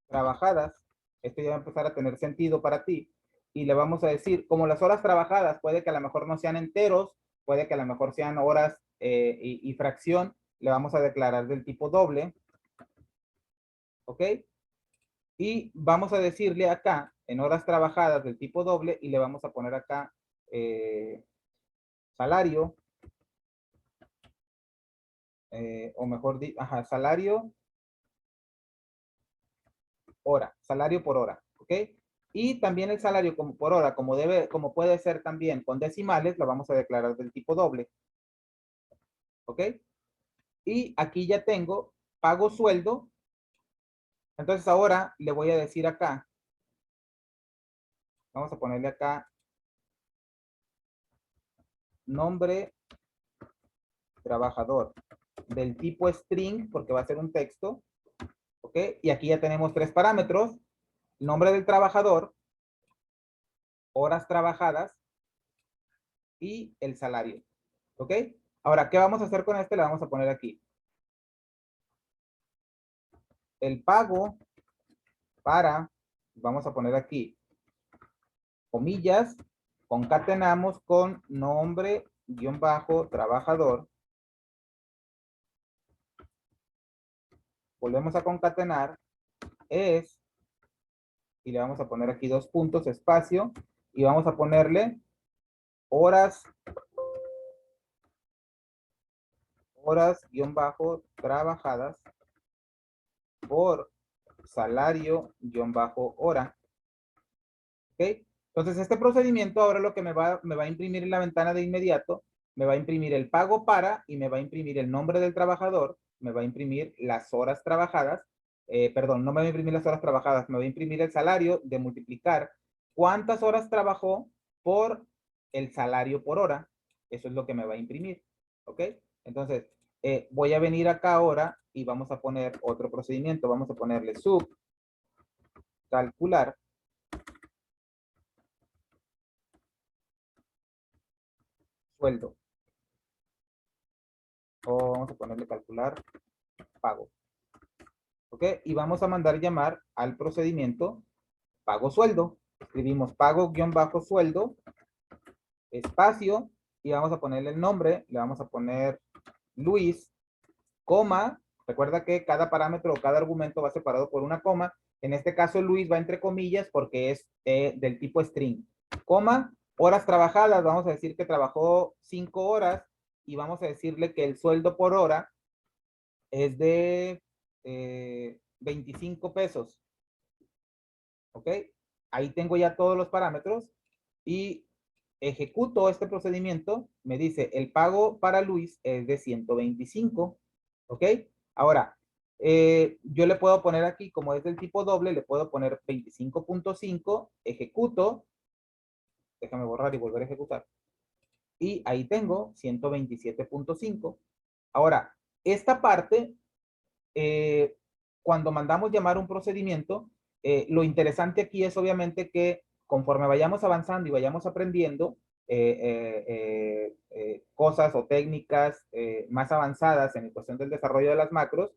Speaker 1: trabajadas. Esto ya va a empezar a tener sentido para ti. Y le vamos a decir, como las horas trabajadas puede que a lo mejor no sean enteros, puede que a lo mejor sean horas y fracción, le vamos a declarar del tipo doble. ¿Ok? Y vamos a decirle acá, en horas trabajadas del tipo doble, y le vamos a poner acá salario, o mejor dicho, salario hora, salario por hora, ¿ok? Y también el salario como por hora, como puede ser también con decimales, lo vamos a declarar del tipo doble, ¿ok? Y aquí ya tengo pago sueldo. Entonces ahora le voy a decir acá, vamos a ponerle acá nombre trabajador del tipo string, porque va a ser un texto, ¿ok? Y aquí ya tenemos 3 parámetros, nombre del trabajador, horas trabajadas y el salario, ¿ok? Ahora, ¿qué vamos a hacer con este? Le vamos a poner aquí el pago para, vamos a poner aquí, comillas, concatenamos con nombre, guión bajo, trabajador, volvemos a concatenar, es, y le vamos a poner aquí 2 puntos, espacio, y vamos a ponerle horas, guión bajo, trabajadas por salario, guión bajo, hora. ¿Ok? Entonces, este procedimiento ahora lo que me va a imprimir en la ventana de inmediato, me va a imprimir el pago para y me va a imprimir el nombre del trabajador, me va a imprimir las horas trabajadas, perdón, no me va a imprimir las horas trabajadas, me va a imprimir el salario de multiplicar cuántas horas trabajó por el salario por hora. Eso es lo que me va a imprimir. ¿Ok? Entonces, Voy a venir acá ahora y vamos a poner otro procedimiento. Vamos a ponerle sub calcular sueldo. O vamos a ponerle calcular pago. ¿Ok? Y vamos a mandar llamar al procedimiento pago sueldo. Escribimos pago-sueldo, espacio, y vamos a ponerle el nombre. Le vamos a poner Luis, coma. Recuerda que cada parámetro o cada argumento va separado por una coma. En este caso, Luis va entre comillas porque es del tipo string. Coma, horas trabajadas. Vamos a decir que trabajó 5 horas y vamos a decirle que el sueldo por hora es de 25 pesos. ¿Ok? Ahí tengo ya todos los parámetros y ejecuto este procedimiento. Me dice, el pago para Luis es de 125. ¿Ok? Ahora, yo le puedo poner aquí, como es del tipo doble, le puedo poner 25.5, ejecuto. Déjame borrar y volver a ejecutar. Y ahí tengo 127.5. Ahora, esta parte cuando mandamos llamar un procedimiento, lo interesante aquí es obviamente que conforme vayamos avanzando y vayamos aprendiendo cosas o técnicas más avanzadas en cuestión del desarrollo de las macros,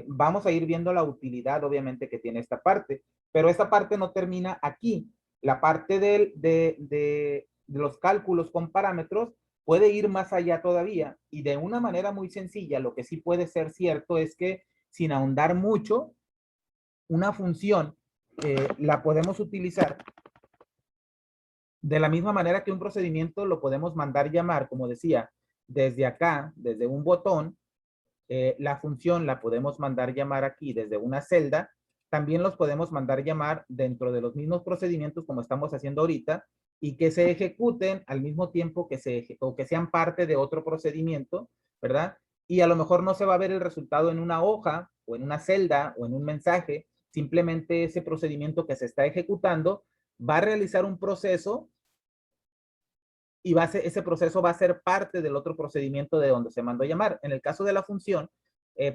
Speaker 1: vamos a ir viendo la utilidad obviamente que tiene esta parte, pero esta parte no termina aquí. La parte de los cálculos con parámetros puede ir más allá todavía y de una manera muy sencilla, lo que sí puede ser cierto es que sin ahondar mucho, una función la podemos utilizar de la misma manera que un procedimiento lo podemos mandar llamar, como decía, desde acá, desde un botón. La función la podemos mandar llamar aquí desde una celda. También los podemos mandar llamar dentro de los mismos procedimientos como estamos haciendo ahorita y que se ejecuten al mismo tiempo o que sean parte de otro procedimiento, ¿verdad? Y a lo mejor no se va a ver el resultado en una hoja o en una celda o en un mensaje. Simplemente ese procedimiento que se está ejecutando va a realizar un proceso y ese proceso va a ser parte del otro procedimiento de donde se mandó a llamar. En el caso de la función,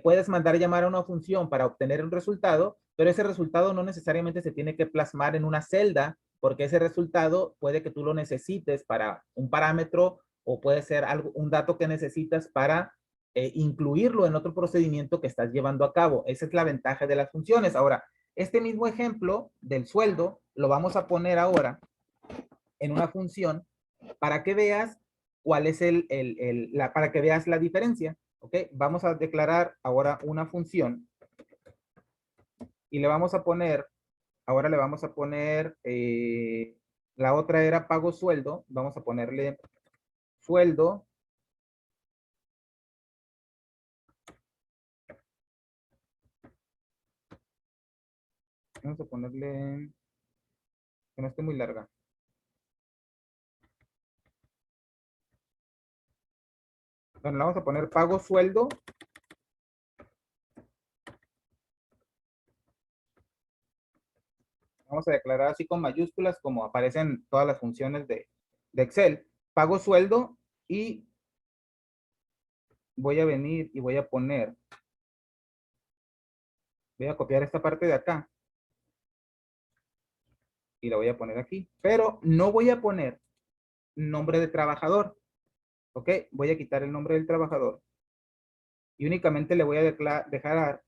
Speaker 1: puedes mandar llamar a una función para obtener un resultado, pero ese resultado no necesariamente se tiene que plasmar en una celda, porque ese resultado puede que tú lo necesites para un parámetro o puede ser un dato que necesitas para incluirlo en otro procedimiento que estás llevando a cabo. Esa es la ventaja de las funciones. Ahora, este mismo ejemplo del sueldo lo vamos a poner ahora en una función para que veas cuál es para que veas la diferencia. ¿Ok? Vamos a declarar ahora una función y le vamos a poner, ahora le vamos a poner, la otra era pago sueldo, vamos a ponerle sueldo. Vamos a ponerle, que no esté muy larga. Bueno, le vamos a poner pago sueldo. Vamos a declarar así con mayúsculas como aparecen todas las funciones de Excel. Pago sueldo y voy a venir y voy a poner, voy a copiar esta parte de acá y la voy a poner aquí, pero no voy a poner nombre de trabajador. ¿Ok? Voy a quitar el nombre del trabajador y únicamente le voy a dejar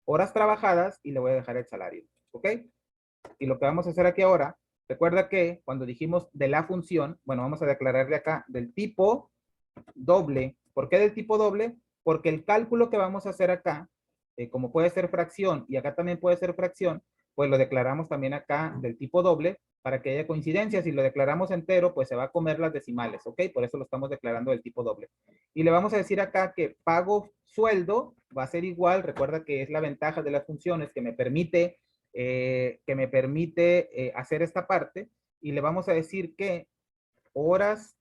Speaker 1: horas trabajadas y le voy a dejar el salario. ¿Ok? Y lo que vamos a hacer aquí ahora, recuerda que cuando dijimos de la función, bueno, vamos a declararle acá del tipo doble. ¿Por qué del tipo doble? Porque el cálculo que vamos a hacer acá, como puede ser fracción y acá también puede ser fracción, pues lo declaramos también acá del tipo doble para que haya coincidencia. Si lo declaramos entero, pues se va a comer las decimales, ¿ok? Por eso lo estamos declarando del tipo doble. Y le vamos a decir acá que pago sueldo va a ser igual. Recuerda que es la ventaja de las funciones que me permite, hacer esta parte. Y le vamos a decir que horas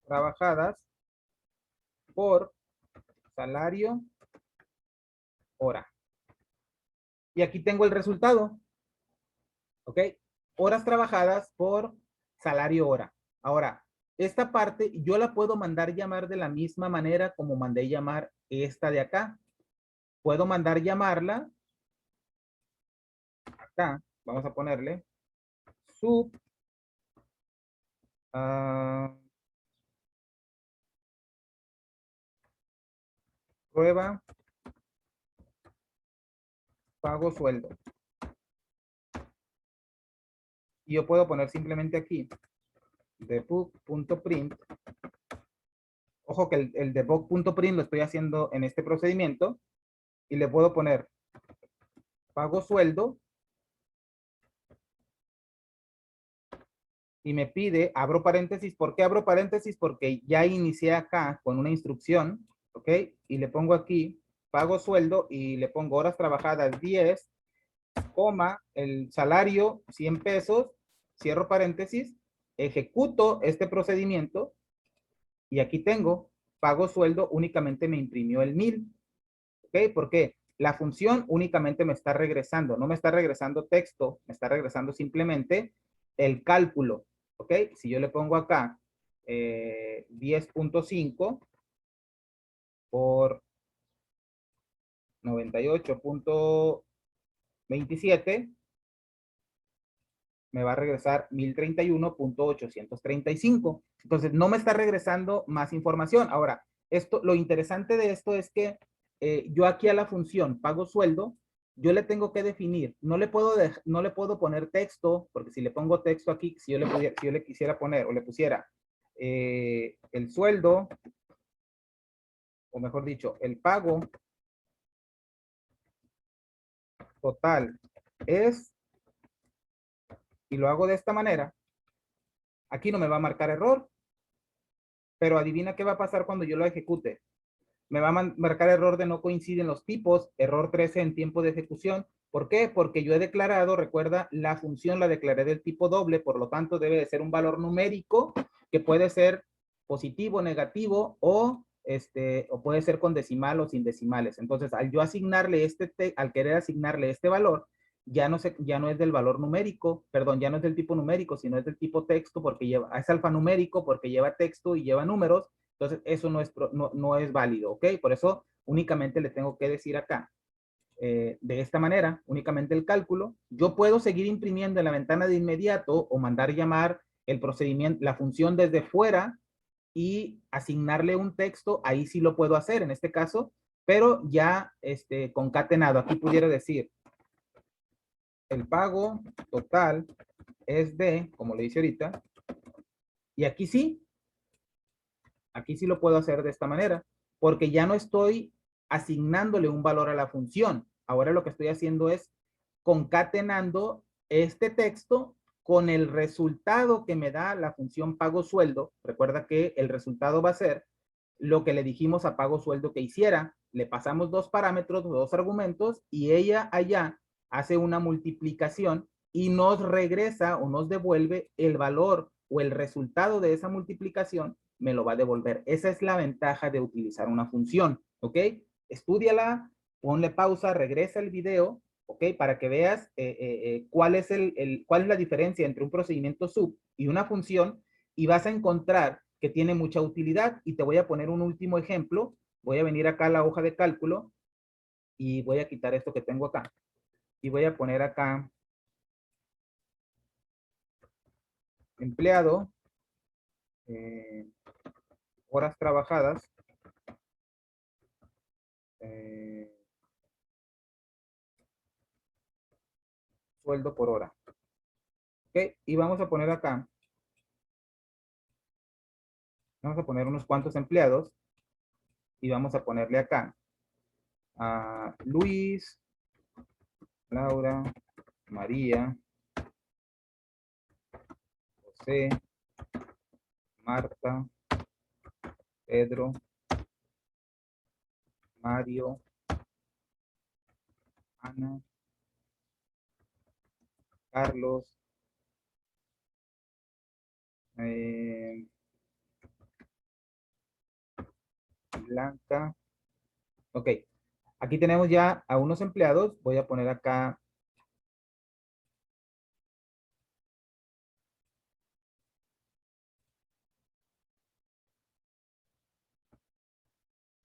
Speaker 1: trabajadas por salario hora. Y aquí tengo el resultado. ¿Ok? Horas trabajadas por salario hora. Ahora, esta parte yo la puedo mandar llamar de la misma manera como mandé llamar esta de acá. Puedo mandar llamarla acá. Vamos a ponerle sub prueba pago sueldo. Y yo puedo poner simplemente aquí debug.print. Ojo que el debug.print lo estoy haciendo en este procedimiento. Y le puedo poner pago sueldo. Y me pide, abro paréntesis. ¿Por qué abro paréntesis? Porque ya inicié acá con una instrucción, ¿ok? Y le pongo aquí, pago sueldo, y le pongo horas trabajadas 10, coma, el salario 100 pesos, cierro paréntesis, ejecuto este procedimiento, y aquí tengo, pago sueldo, únicamente me imprimió el 1000, ¿ok? ¿Por qué? La función únicamente me está regresando, no me está regresando texto, me está regresando simplemente el cálculo, ¿ok? Si yo le pongo acá 10.5 por 98.27, me va a regresar 1031.835. Entonces, no me está regresando más información. Ahora, lo interesante de esto es que yo aquí a la función pago sueldo, yo le tengo que definir, no le puedo poner texto, porque si le pongo texto aquí, si yo le quisiera poner o le pusiera el sueldo, o mejor dicho, el pago total es, y lo hago de esta manera, aquí no me va a marcar error, pero adivina qué va a pasar cuando yo lo ejecute. Me va a marcar error de no coinciden los tipos, error 13 en tiempo de ejecución. ¿Por qué? Porque yo he declarado, recuerda, la función la declaré del tipo doble, por lo tanto debe de ser un valor numérico que puede ser positivo, negativo o puede ser con decimal o sin decimales. Entonces, al yo asignarle al querer asignarle este valor, ya no es del valor numérico, perdón, ya no es del tipo numérico, sino es del tipo texto porque es alfanumérico porque lleva texto y lleva números. Entonces, eso no es válido, ¿ok? Por eso únicamente le tengo que decir acá, de esta manera, únicamente el cálculo. Yo puedo seguir imprimiendo en la ventana de inmediato o mandar llamar el procedimiento, la función desde fuera y asignarle un texto, ahí sí lo puedo hacer en este caso, pero ya concatenado. Aquí pudiera decir, el pago total es de, como le dice ahorita, y aquí sí lo puedo hacer de esta manera, porque ya no estoy asignándole un valor a la función. Ahora lo que estoy haciendo es concatenando este texto con el resultado que me da la función pago sueldo. Recuerda que el resultado va a ser lo que le dijimos a pago sueldo que hiciera. Le pasamos dos parámetros, dos argumentos, y ella allá hace una multiplicación y nos regresa o nos devuelve el valor o el resultado de esa multiplicación, me lo va a devolver. Esa es la ventaja de utilizar una función, ¿ok? Estúdiala, ponle pausa, regresa el video, ¿ok? Para que veas cuál es la diferencia entre un procedimiento sub y una función, y vas a encontrar que tiene mucha utilidad. Y te voy a poner un último ejemplo. Voy a venir acá a la hoja de cálculo y voy a quitar esto que tengo acá. Y voy a poner acá empleado, horas trabajadas, sueldo por hora. ¿Ok? Y vamos a poner acá, vamos a poner unos cuantos empleados y vamos a ponerle acá a Luis, Laura, María, José, Marta, Pedro, Mario, Ana, Carlos, Blanca. Ok, aquí tenemos ya a unos empleados. Voy a poner acá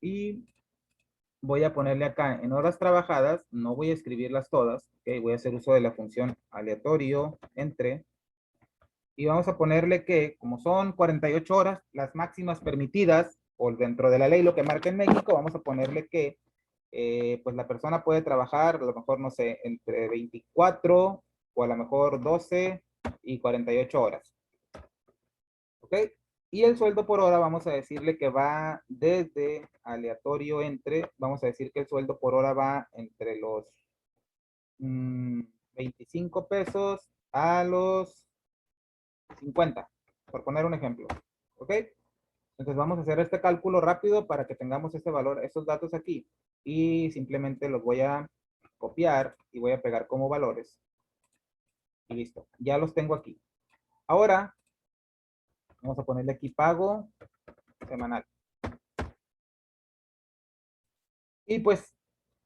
Speaker 1: Y voy a ponerle acá en horas trabajadas, no voy a escribirlas todas, ¿ok? Voy a hacer uso de la función aleatorio entre, y vamos a ponerle que como son 48 horas, las máximas permitidas, o dentro de la ley lo que marca en México, vamos a ponerle que pues la persona puede trabajar a lo mejor, no sé, entre 24 o a lo mejor 12 y 48 horas, ¿ok? Y el sueldo por hora vamos a decirle que va desde aleatorio entre, vamos a decir que el sueldo por hora va entre los 25 pesos a los 50, por poner un ejemplo, ¿ok? Entonces vamos a hacer este cálculo rápido para que tengamos este valor, estos datos aquí, y simplemente los voy a copiar y voy a pegar como valores. Y listo, ya los tengo aquí. Ahora, vamos a ponerle aquí pago semanal. Y pues,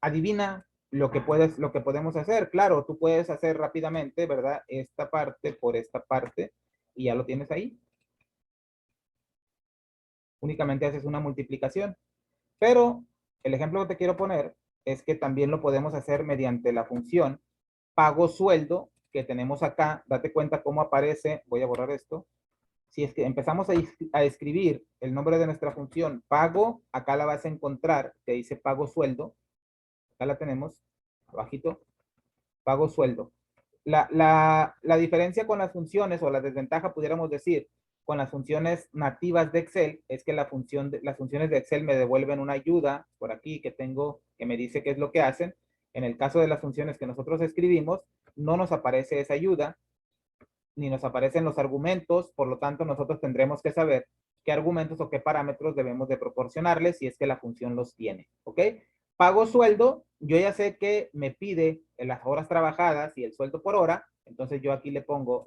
Speaker 1: adivina lo que podemos hacer. Claro, tú puedes hacer rápidamente, ¿verdad? Esta parte por esta parte, y ya lo tienes ahí. Únicamente haces una multiplicación. Pero el ejemplo que te quiero poner es que también lo podemos hacer mediante la función pago sueldo que tenemos acá. Date cuenta cómo aparece. Voy a borrar esto. Si es que empezamos a escribir el nombre de nuestra función pago, acá la vas a encontrar que dice pago sueldo. Acá la tenemos, abajito, pago sueldo. La diferencia con las funciones, o la desventaja, pudiéramos decir, con las funciones nativas de Excel, es que las funciones de Excel me devuelven una ayuda por aquí que tengo, que me dice qué es lo que hacen. En el caso de las funciones que nosotros escribimos, no nos aparece esa ayuda, ni nos aparecen los argumentos, por lo tanto nosotros tendremos que saber qué argumentos o qué parámetros debemos de proporcionarles si es que la función los tiene, ¿ok? Pago sueldo, yo ya sé que me pide las horas trabajadas y el sueldo por hora, entonces yo aquí le pongo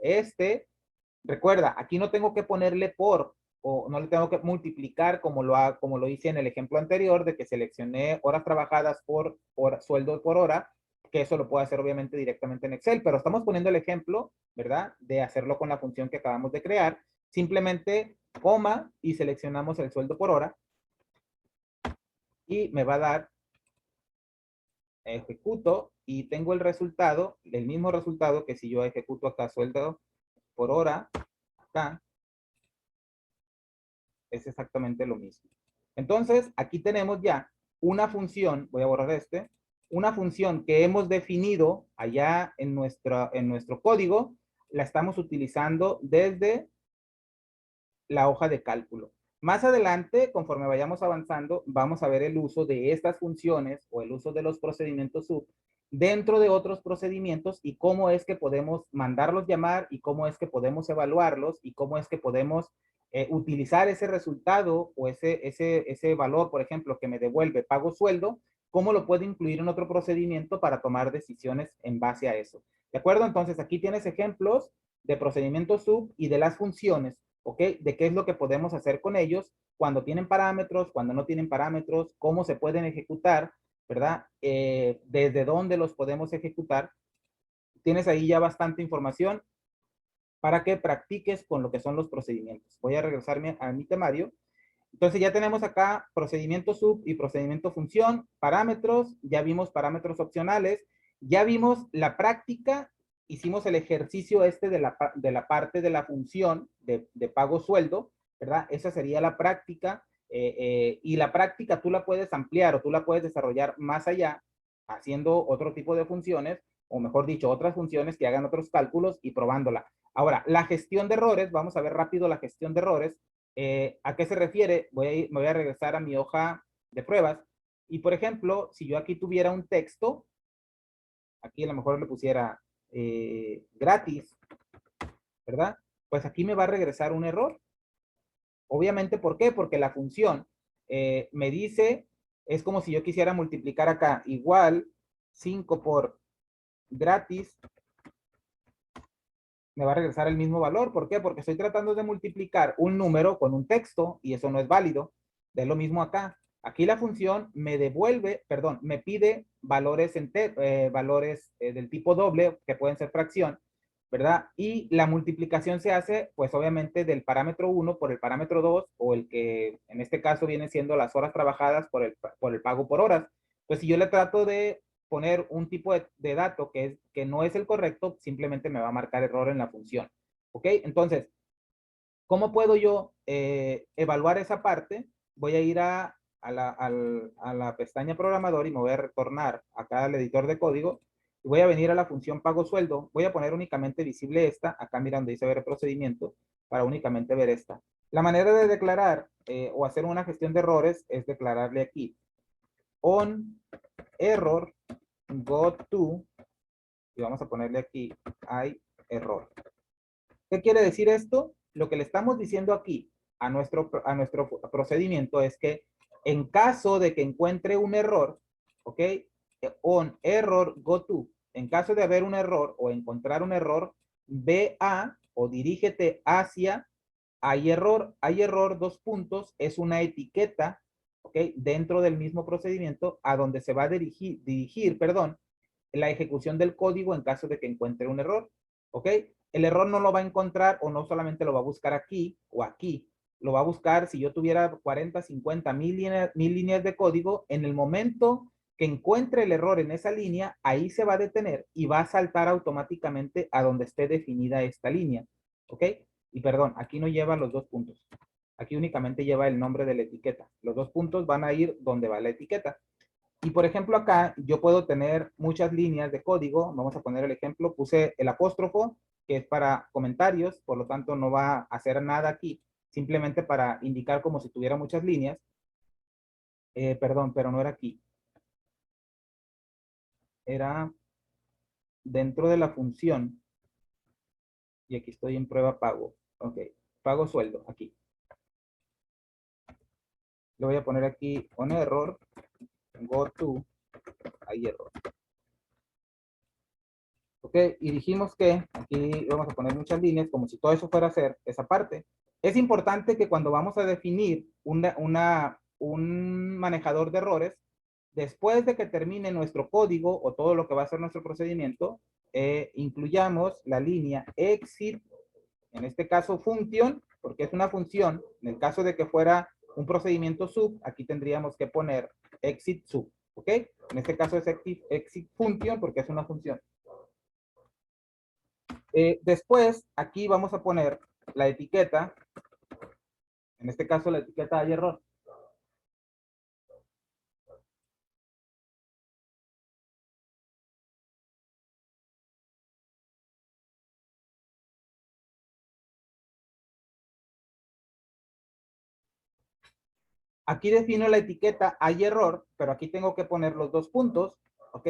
Speaker 1: recuerda, aquí no tengo que ponerle por, o no le tengo que multiplicar como lo hice en el ejemplo anterior de que seleccioné horas trabajadas por sueldo por hora, que eso lo puedo hacer obviamente directamente en Excel, pero estamos poniendo el ejemplo, ¿verdad? De hacerlo con la función que acabamos de crear. Simplemente coma y seleccionamos el sueldo por hora y me va a dar, ejecuto y tengo el resultado, el mismo resultado que si yo ejecuto acá sueldo por hora, acá, es exactamente lo mismo. Entonces, aquí tenemos ya una función, voy a borrar una función que hemos definido allá en nuestro código, la estamos utilizando desde la hoja de cálculo. Más adelante, conforme vayamos avanzando, vamos a ver el uso de estas funciones o el uso de los procedimientos sub dentro de otros procedimientos y cómo es que podemos mandarlos llamar y cómo es que podemos evaluarlos y cómo es que podemos utilizar ese resultado o ese valor, por ejemplo, que me devuelve pago sueldo, cómo lo puedo incluir en otro procedimiento para tomar decisiones en base a eso. ¿De acuerdo? Entonces, aquí tienes ejemplos de procedimientos sub y de las funciones, ¿ok? De qué es lo que podemos hacer con ellos cuando tienen parámetros, cuando no tienen parámetros, cómo se pueden ejecutar, ¿verdad? Desde dónde los podemos ejecutar. Tienes ahí ya bastante información para que practiques con lo que son los procedimientos. Voy a regresarme a mi temario. Entonces ya tenemos acá procedimiento sub y procedimiento función, parámetros, ya vimos parámetros opcionales, ya vimos la práctica, hicimos el ejercicio de la parte de la función de pago sueldo, ¿verdad? Esa sería la práctica, y la práctica tú la puedes ampliar o tú la puedes desarrollar más allá, haciendo otro tipo de funciones, o mejor dicho, otras funciones que hagan otros cálculos y probándola. Ahora, la gestión de errores, vamos a ver rápido la gestión de errores. ¿A qué se refiere? Me voy a regresar a mi hoja de pruebas. Y por ejemplo, si yo aquí tuviera un texto, aquí a lo mejor le pusiera gratis, ¿verdad? Pues aquí me va a regresar un error. Obviamente, ¿por qué? Porque la función me dice, es como si yo quisiera multiplicar acá igual 5 por gratis, me va a regresar el mismo valor. ¿Por qué? Porque estoy tratando de multiplicar un número con un texto y eso no es válido. Es lo mismo acá. Aquí la función me devuelve, perdón, me pide valores del tipo doble, que pueden ser fracción, ¿verdad? Y la multiplicación se hace, pues obviamente, del parámetro 1 por el parámetro 2, o el que en este caso viene siendo las horas trabajadas por el pago por horas. Pues si yo le trato de poner un tipo de dato que no es el correcto, simplemente me va a marcar error en la función. ¿Ok? Entonces, ¿cómo puedo yo evaluar esa parte? Voy a ir a la pestaña programador y me voy a retornar acá al editor de código y voy a venir a la función pago sueldo. Voy a poner únicamente visible esta, acá mira donde dice ver procedimiento, para únicamente ver esta. La manera de declarar o hacer una gestión de errores es declararle aquí on error go to, y vamos a ponerle aquí hay error. ¿Qué quiere decir esto? Lo que le estamos diciendo aquí a nuestro procedimiento es que en caso de que encuentre un error, ¿ok? On error go to. En caso de haber un error o encontrar un error, ve a o dirígete hacia hay error, dos puntos, es una etiqueta, ¿ok? Dentro del mismo procedimiento a donde se va a dirigir, perdón, la ejecución del código en caso de que encuentre un error, ¿ok? El error no lo va a encontrar o no solamente lo va a buscar aquí o aquí, lo va a buscar si yo tuviera 40, 50, 1000 líneas de código, en el momento que encuentre el error en esa línea, ahí se va a detener y va a saltar automáticamente a donde esté definida esta línea, ¿ok? Y perdón, aquí no lleva los dos puntos. Aquí únicamente lleva el nombre de la etiqueta. Los dos puntos van a ir donde va la etiqueta. Y por ejemplo acá yo puedo tener muchas líneas de código. Vamos a poner el ejemplo. Puse el apóstrofo, que es para comentarios, por lo tanto no va a hacer nada aquí, simplemente para indicar como si tuviera muchas líneas. Perdón, pero no era aquí. Era dentro de la función. Y aquí estoy en prueba pago. Ok, pago sueldo, aquí. Le voy a poner aquí on error, go to, hay error. ¿Ok? Y dijimos que aquí vamos a poner muchas líneas como si todo eso fuera a ser esa parte. Es importante que cuando vamos a definir un manejador de errores, después de que termine nuestro código o todo lo que va a ser nuestro procedimiento, incluyamos la línea exit, en este caso function, porque es una función. En el caso de que fuera un procedimiento sub, aquí tendríamos que poner exit sub. ¿Ok? En este caso es exit function porque es una función. Después, aquí vamos a poner la etiqueta, en este caso la etiqueta hay error. Aquí defino la etiqueta hay error, pero aquí tengo que poner los dos puntos, ¿ok?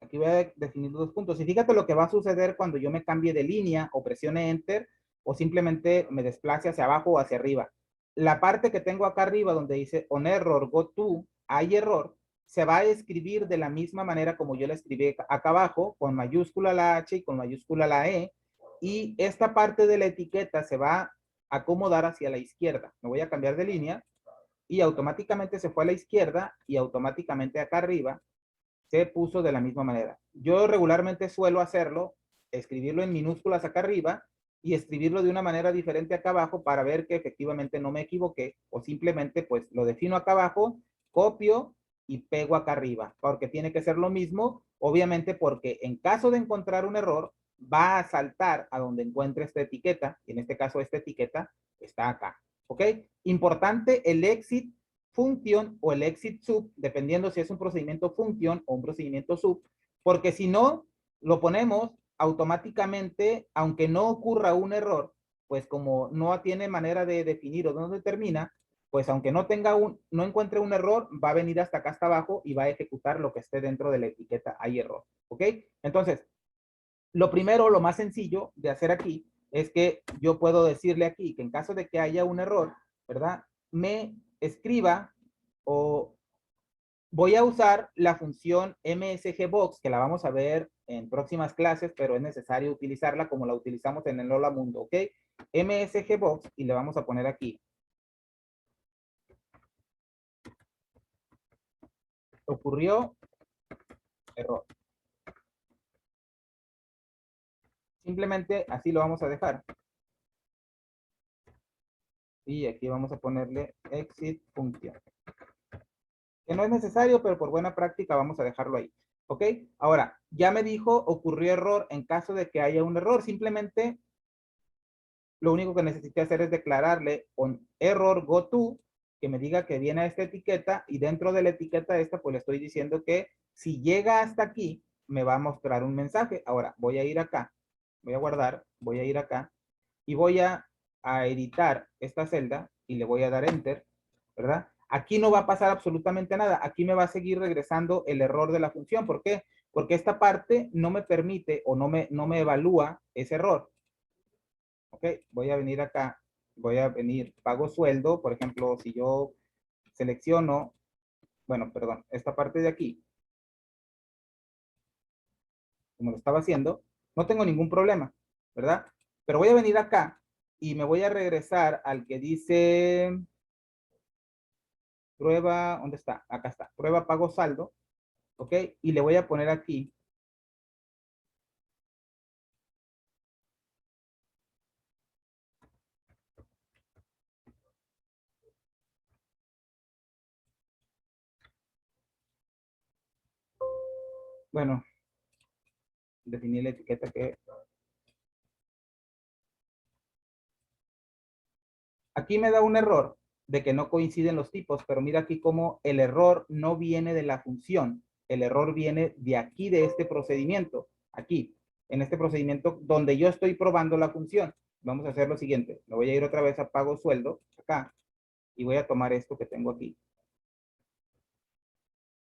Speaker 1: Aquí voy a definir los dos puntos. Y fíjate lo que va a suceder cuando yo me cambie de línea o presione Enter o simplemente me desplace hacia abajo o hacia arriba. La parte que tengo acá arriba donde dice on error go to, hay error, se va a escribir de la misma manera como yo la escribí acá abajo, con mayúscula la H y con mayúscula la E, y esta parte de la etiqueta se va a acomodar hacia la izquierda. Me voy a cambiar de línea y automáticamente se fue a la izquierda y automáticamente acá arriba se puso de la misma manera. Yo regularmente suelo hacerlo, escribirlo en minúsculas acá arriba y escribirlo de una manera diferente acá abajo para ver que efectivamente no me equivoqué, o simplemente pues lo defino acá abajo, copio y pego acá arriba, porque tiene que ser lo mismo, obviamente porque en caso de encontrar un error va a saltar a donde encuentre esta etiqueta, y en este caso esta etiqueta está acá. ¿Ok? Importante el exit function o el exit sub, dependiendo si es un procedimiento function o un procedimiento sub, porque si no, lo ponemos automáticamente, aunque no ocurra un error, pues como no tiene manera de definir o dónde termina, pues aunque no encuentre un error, va a venir hasta acá hasta abajo y va a ejecutar lo que esté dentro de la etiqueta hay error. ¿Ok? Entonces, lo primero, lo más sencillo de hacer aquí es que yo puedo decirle aquí que en caso de que haya un error, ¿verdad? Me escriba o voy a usar la función msgbox, que la vamos a ver en próximas clases, pero es necesario utilizarla como la utilizamos en el Hola Mundo, ¿ok? msgbox y le vamos a poner aquí. Ocurrió error. Simplemente así lo vamos a dejar. Y aquí vamos a ponerle exit function. Que no es necesario, pero por buena práctica vamos a dejarlo ahí. ¿Ok? Ahora, ya me dijo, ocurrió error. En caso de que haya un error, simplemente lo único que necesité hacer es declararle un error goTo, que me diga que viene a esta etiqueta, y dentro de la etiqueta esta, pues le estoy diciendo que si llega hasta aquí, me va a mostrar un mensaje. Ahora, voy a ir acá, voy a guardar, voy a ir acá, y voy a editar esta celda, y le voy a dar Enter, ¿verdad? Aquí no va a pasar absolutamente nada. Aquí me va a seguir regresando el error de la función. ¿Por qué? Porque esta parte no me permite o no me evalúa ese error. Ok, voy a venir acá, voy a venir pago sueldo, por ejemplo, si yo selecciono, bueno, perdón, esta parte de aquí, como lo estaba haciendo, no tengo ningún problema, ¿verdad? Pero voy a venir acá y me voy a regresar al que dice prueba, ¿dónde está? Acá está, prueba pago saldo, ¿ok? Y le voy a poner aquí, bueno, definir la etiqueta que... Aquí me da un error de que no coinciden los tipos, pero mira aquí cómo el error no viene de la función, el error viene de aquí, de este procedimiento, aquí, en este procedimiento donde yo estoy probando la función. Vamos a hacer lo siguiente, me voy a ir otra vez a pago sueldo, acá, y voy a tomar esto que tengo aquí.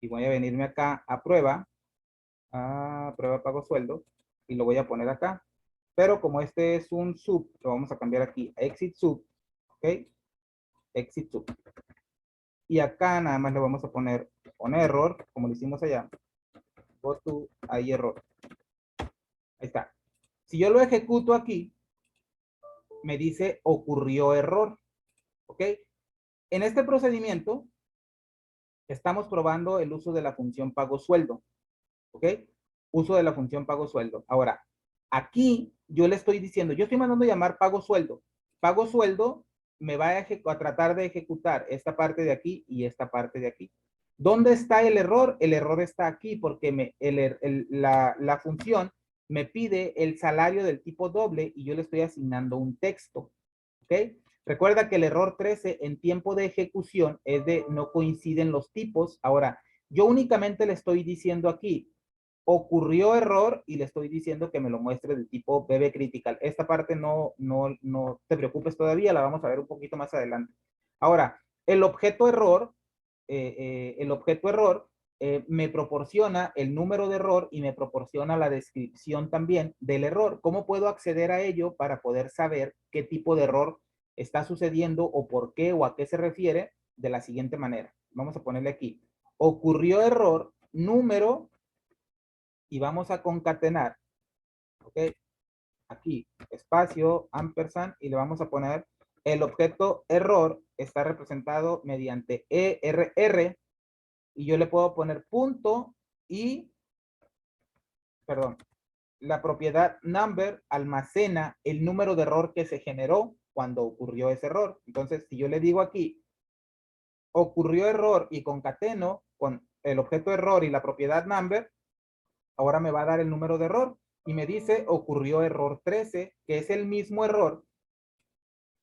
Speaker 1: Y voy a venirme acá a prueba pago sueldo, y lo voy a poner acá. Pero como este es un sub, lo vamos a cambiar aquí a exit sub, ¿ok? Exit sub. Y acá nada más le vamos a poner on error, como lo hicimos allá. GoTo, hay error. Ahí está. Si yo lo ejecuto aquí, me dice ocurrió error. ¿Ok? En este procedimiento, estamos probando el uso de la función pago sueldo. ¿Ok? Uso de la función pago sueldo. Ahora, aquí yo le estoy diciendo, yo estoy mandando llamar pago sueldo. Pago sueldo me va a tratar de ejecutar esta parte de aquí y esta parte de aquí. ¿Dónde está el error? El error está aquí porque la función me pide el salario del tipo doble y yo le estoy asignando un texto. ¿Ok? Recuerda que el error 13 en tiempo de ejecución es de no coinciden los tipos. Ahora, yo únicamente le estoy diciendo aquí, ocurrió error y le estoy diciendo que me lo muestre del tipo BB Critical. Esta parte no te preocupes todavía, la vamos a ver un poquito más adelante. Ahora, el objeto error me proporciona el número de error y me proporciona la descripción también del error. ¿Cómo puedo acceder a ello para poder saber qué tipo de error está sucediendo o por qué o a qué se refiere? De la siguiente manera. Vamos a ponerle aquí. Ocurrió error número y vamos a concatenar, ¿ok? Aquí, espacio, ampersand, y le vamos a poner el objeto error está representado mediante ERR, y yo le puedo poner punto y, perdón, la propiedad number almacena el número de error que se generó cuando ocurrió ese error. Entonces, si yo le digo aquí, ocurrió error y concateno con el objeto error y la propiedad number, ahora me va a dar el número de error y me dice ocurrió error 13, que es el mismo error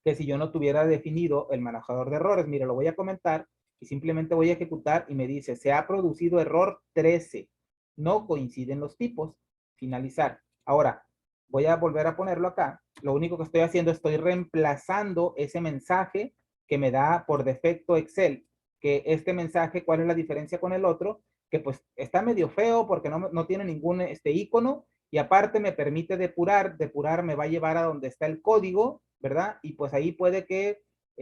Speaker 1: que si yo no tuviera definido el manejador de errores. Mire, lo voy a comentar y simplemente voy a ejecutar y me dice, se ha producido error 13. No coinciden los tipos. Finalizar. Ahora, voy a volver a ponerlo acá. Lo único que estoy haciendo, estoy reemplazando ese mensaje que me da por defecto Excel. Que este mensaje, ¿cuál es la diferencia con el otro? Que pues está medio feo porque no tiene ningún icono y aparte me permite depurar. Depurar me va a llevar a donde está el código, ¿verdad? Y pues ahí puede que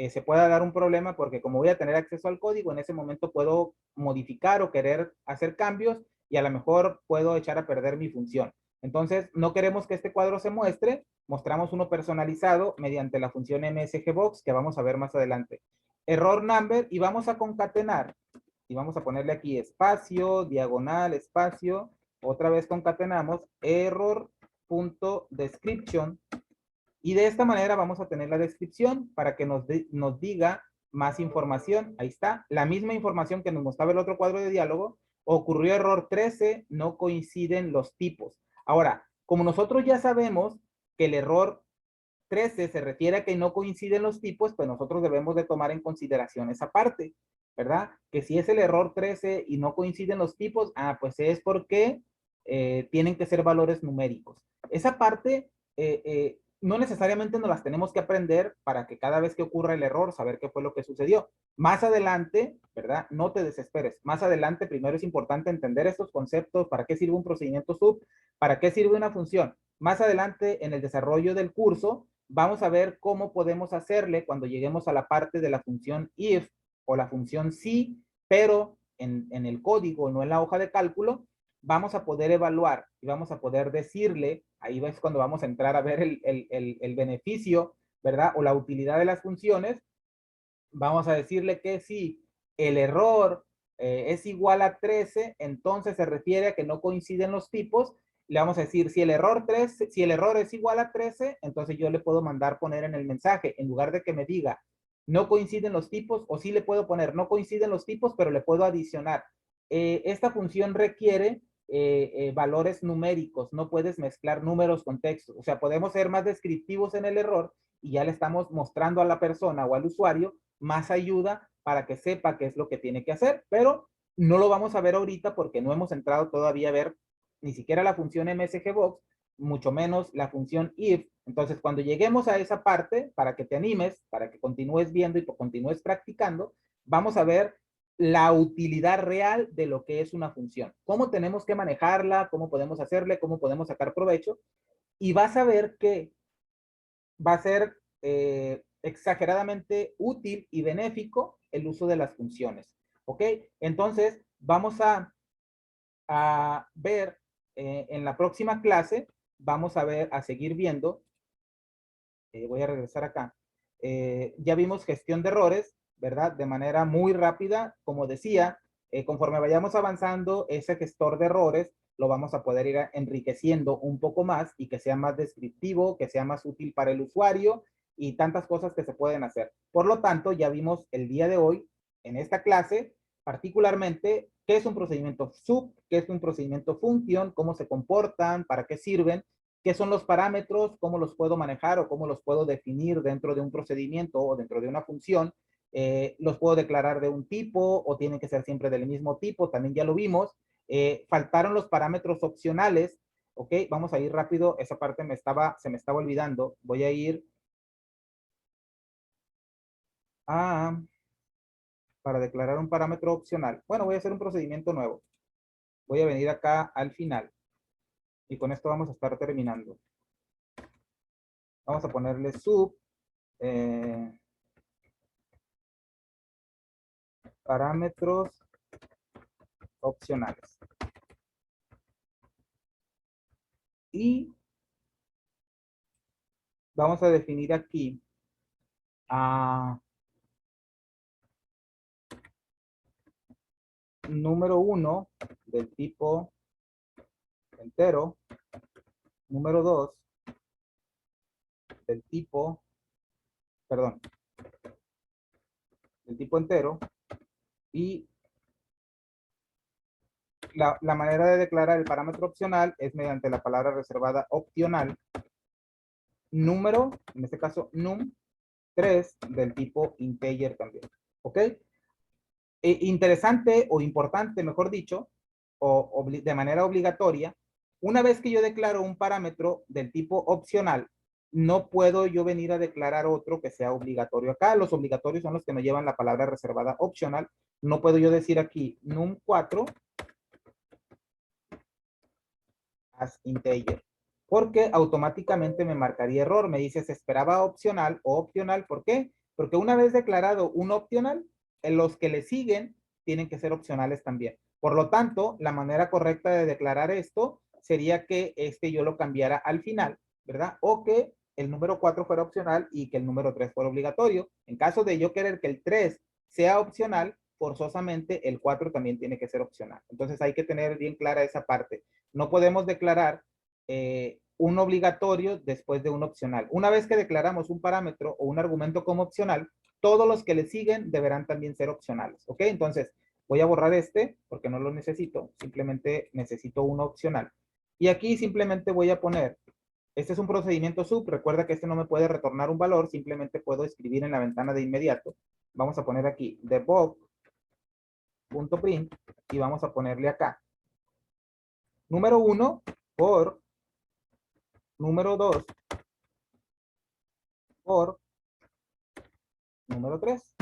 Speaker 1: se pueda dar un problema porque como voy a tener acceso al código, en ese momento puedo modificar o querer hacer cambios y a lo mejor puedo echar a perder mi función. Entonces, no queremos que este cuadro se muestre, mostramos uno personalizado mediante la función MSGBox que vamos a ver más adelante. Error number y vamos a concatenar y vamos a ponerle aquí espacio, diagonal, espacio, otra vez concatenamos error punto description, y de esta manera vamos a tener la descripción para que nos diga más información. Ahí está, la misma información que nos mostraba el otro cuadro de diálogo. Ocurrió error 13, no coinciden los tipos. Ahora, como nosotros ya sabemos que el error 13 se refiere a que no coinciden los tipos, pues nosotros debemos de tomar en consideración esa parte, ¿verdad? Que si es el error 13 y no coinciden los tipos, pues es porque tienen que ser valores numéricos. Esa parte no necesariamente nos las tenemos que aprender para que cada vez que ocurra el error, saber qué fue lo que sucedió. Más adelante, ¿verdad? No te desesperes. Más adelante, primero es importante entender estos conceptos, para qué sirve un procedimiento sub, para qué sirve una función. Más adelante, en el desarrollo del curso, vamos a ver cómo podemos hacerle cuando lleguemos a la parte de la función if o la función si, pero en el código, no en la hoja de cálculo, vamos a poder evaluar y vamos a poder decirle, ahí es cuando vamos a entrar a ver el beneficio, ¿verdad? O la utilidad de las funciones. Vamos a decirle que si el error es igual a 13, entonces se refiere a que no coinciden los tipos. Le vamos a decir, si el error es igual a 13, entonces yo le puedo mandar poner en el mensaje, en lugar de que me diga, no coinciden los tipos, o sí le puedo poner, no coinciden los tipos, pero le puedo adicionar. Esta función requiere valores numéricos, no puedes mezclar números con textos. O sea, podemos ser más descriptivos en el error y ya le estamos mostrando a la persona o al usuario más ayuda para que sepa qué es lo que tiene que hacer, pero no lo vamos a ver ahorita porque no hemos entrado todavía a ver ni siquiera la función MSGBox, mucho menos la función if. Entonces, cuando lleguemos a esa parte, para que te animes, para que continúes viendo y continúes practicando, vamos a ver la utilidad real de lo que es una función. Cómo tenemos que manejarla, cómo podemos hacerle, cómo podemos sacar provecho. Y vas a ver que va a ser exageradamente útil y benéfico el uso de las funciones. ¿Ok? Entonces, vamos a ver en la próxima clase, vamos a seguir viendo, voy a regresar acá, ya vimos gestión de errores, ¿verdad? De manera muy rápida, como decía, conforme vayamos avanzando, ese gestor de errores lo vamos a poder ir enriqueciendo un poco más y que sea más descriptivo, que sea más útil para el usuario y tantas cosas que se pueden hacer. Por lo tanto, ya vimos el día de hoy, en esta clase, particularmente, qué es un procedimiento sub, qué es un procedimiento función, cómo se comportan, para qué sirven, qué son los parámetros, cómo los puedo manejar o cómo los puedo definir dentro de un procedimiento o dentro de una función. Los puedo declarar de un tipo o tienen que ser siempre del mismo tipo, también ya lo vimos. Faltaron los parámetros opcionales, ¿ok? Vamos a ir rápido, esa parte se me estaba olvidando. Voy a ir para declarar un parámetro opcional. Bueno, voy a hacer un procedimiento nuevo. Voy a venir acá al final. Y con esto vamos a estar terminando. Vamos a ponerle sub parámetros opcionales. Y vamos a definir aquí número 1 del tipo entero, número 2 del tipo, perdón, del tipo entero, y la manera de declarar el parámetro opcional es mediante la palabra reservada opcional, número, en este caso num3 del tipo integer también, ¿ok? Interesante o importante, mejor dicho, o de manera obligatoria, una vez que yo declaro un parámetro del tipo opcional, no puedo yo venir a declarar otro que sea obligatorio acá. Los obligatorios son los que me llevan la palabra reservada opcional. No puedo yo decir aquí num4 as integer, porque automáticamente me marcaría error. Me dice se esperaba opcional o opcional. ¿Por qué? Porque una vez declarado un opcional, los que le siguen tienen que ser opcionales también. Por lo tanto, la manera correcta de declarar esto sería que yo lo cambiara al final, ¿verdad? O que el número 4 fuera opcional y que el número 3 fuera obligatorio. En caso de yo querer que el 3 sea opcional, forzosamente el 4 también tiene que ser opcional. Entonces hay que tener bien clara esa parte. No podemos declarar un obligatorio después de un opcional. Una vez que declaramos un parámetro o un argumento como opcional, todos los que le siguen deberán también ser opcionales, ¿ok? Entonces, voy a borrar este porque no lo necesito, simplemente necesito uno opcional. Y aquí simplemente voy a poner, este es un procedimiento sub, recuerda que este no me puede retornar un valor, simplemente puedo escribir en la ventana de inmediato. Vamos a poner aquí debug.print y vamos a ponerle acá número 1 por número 2 por número 3.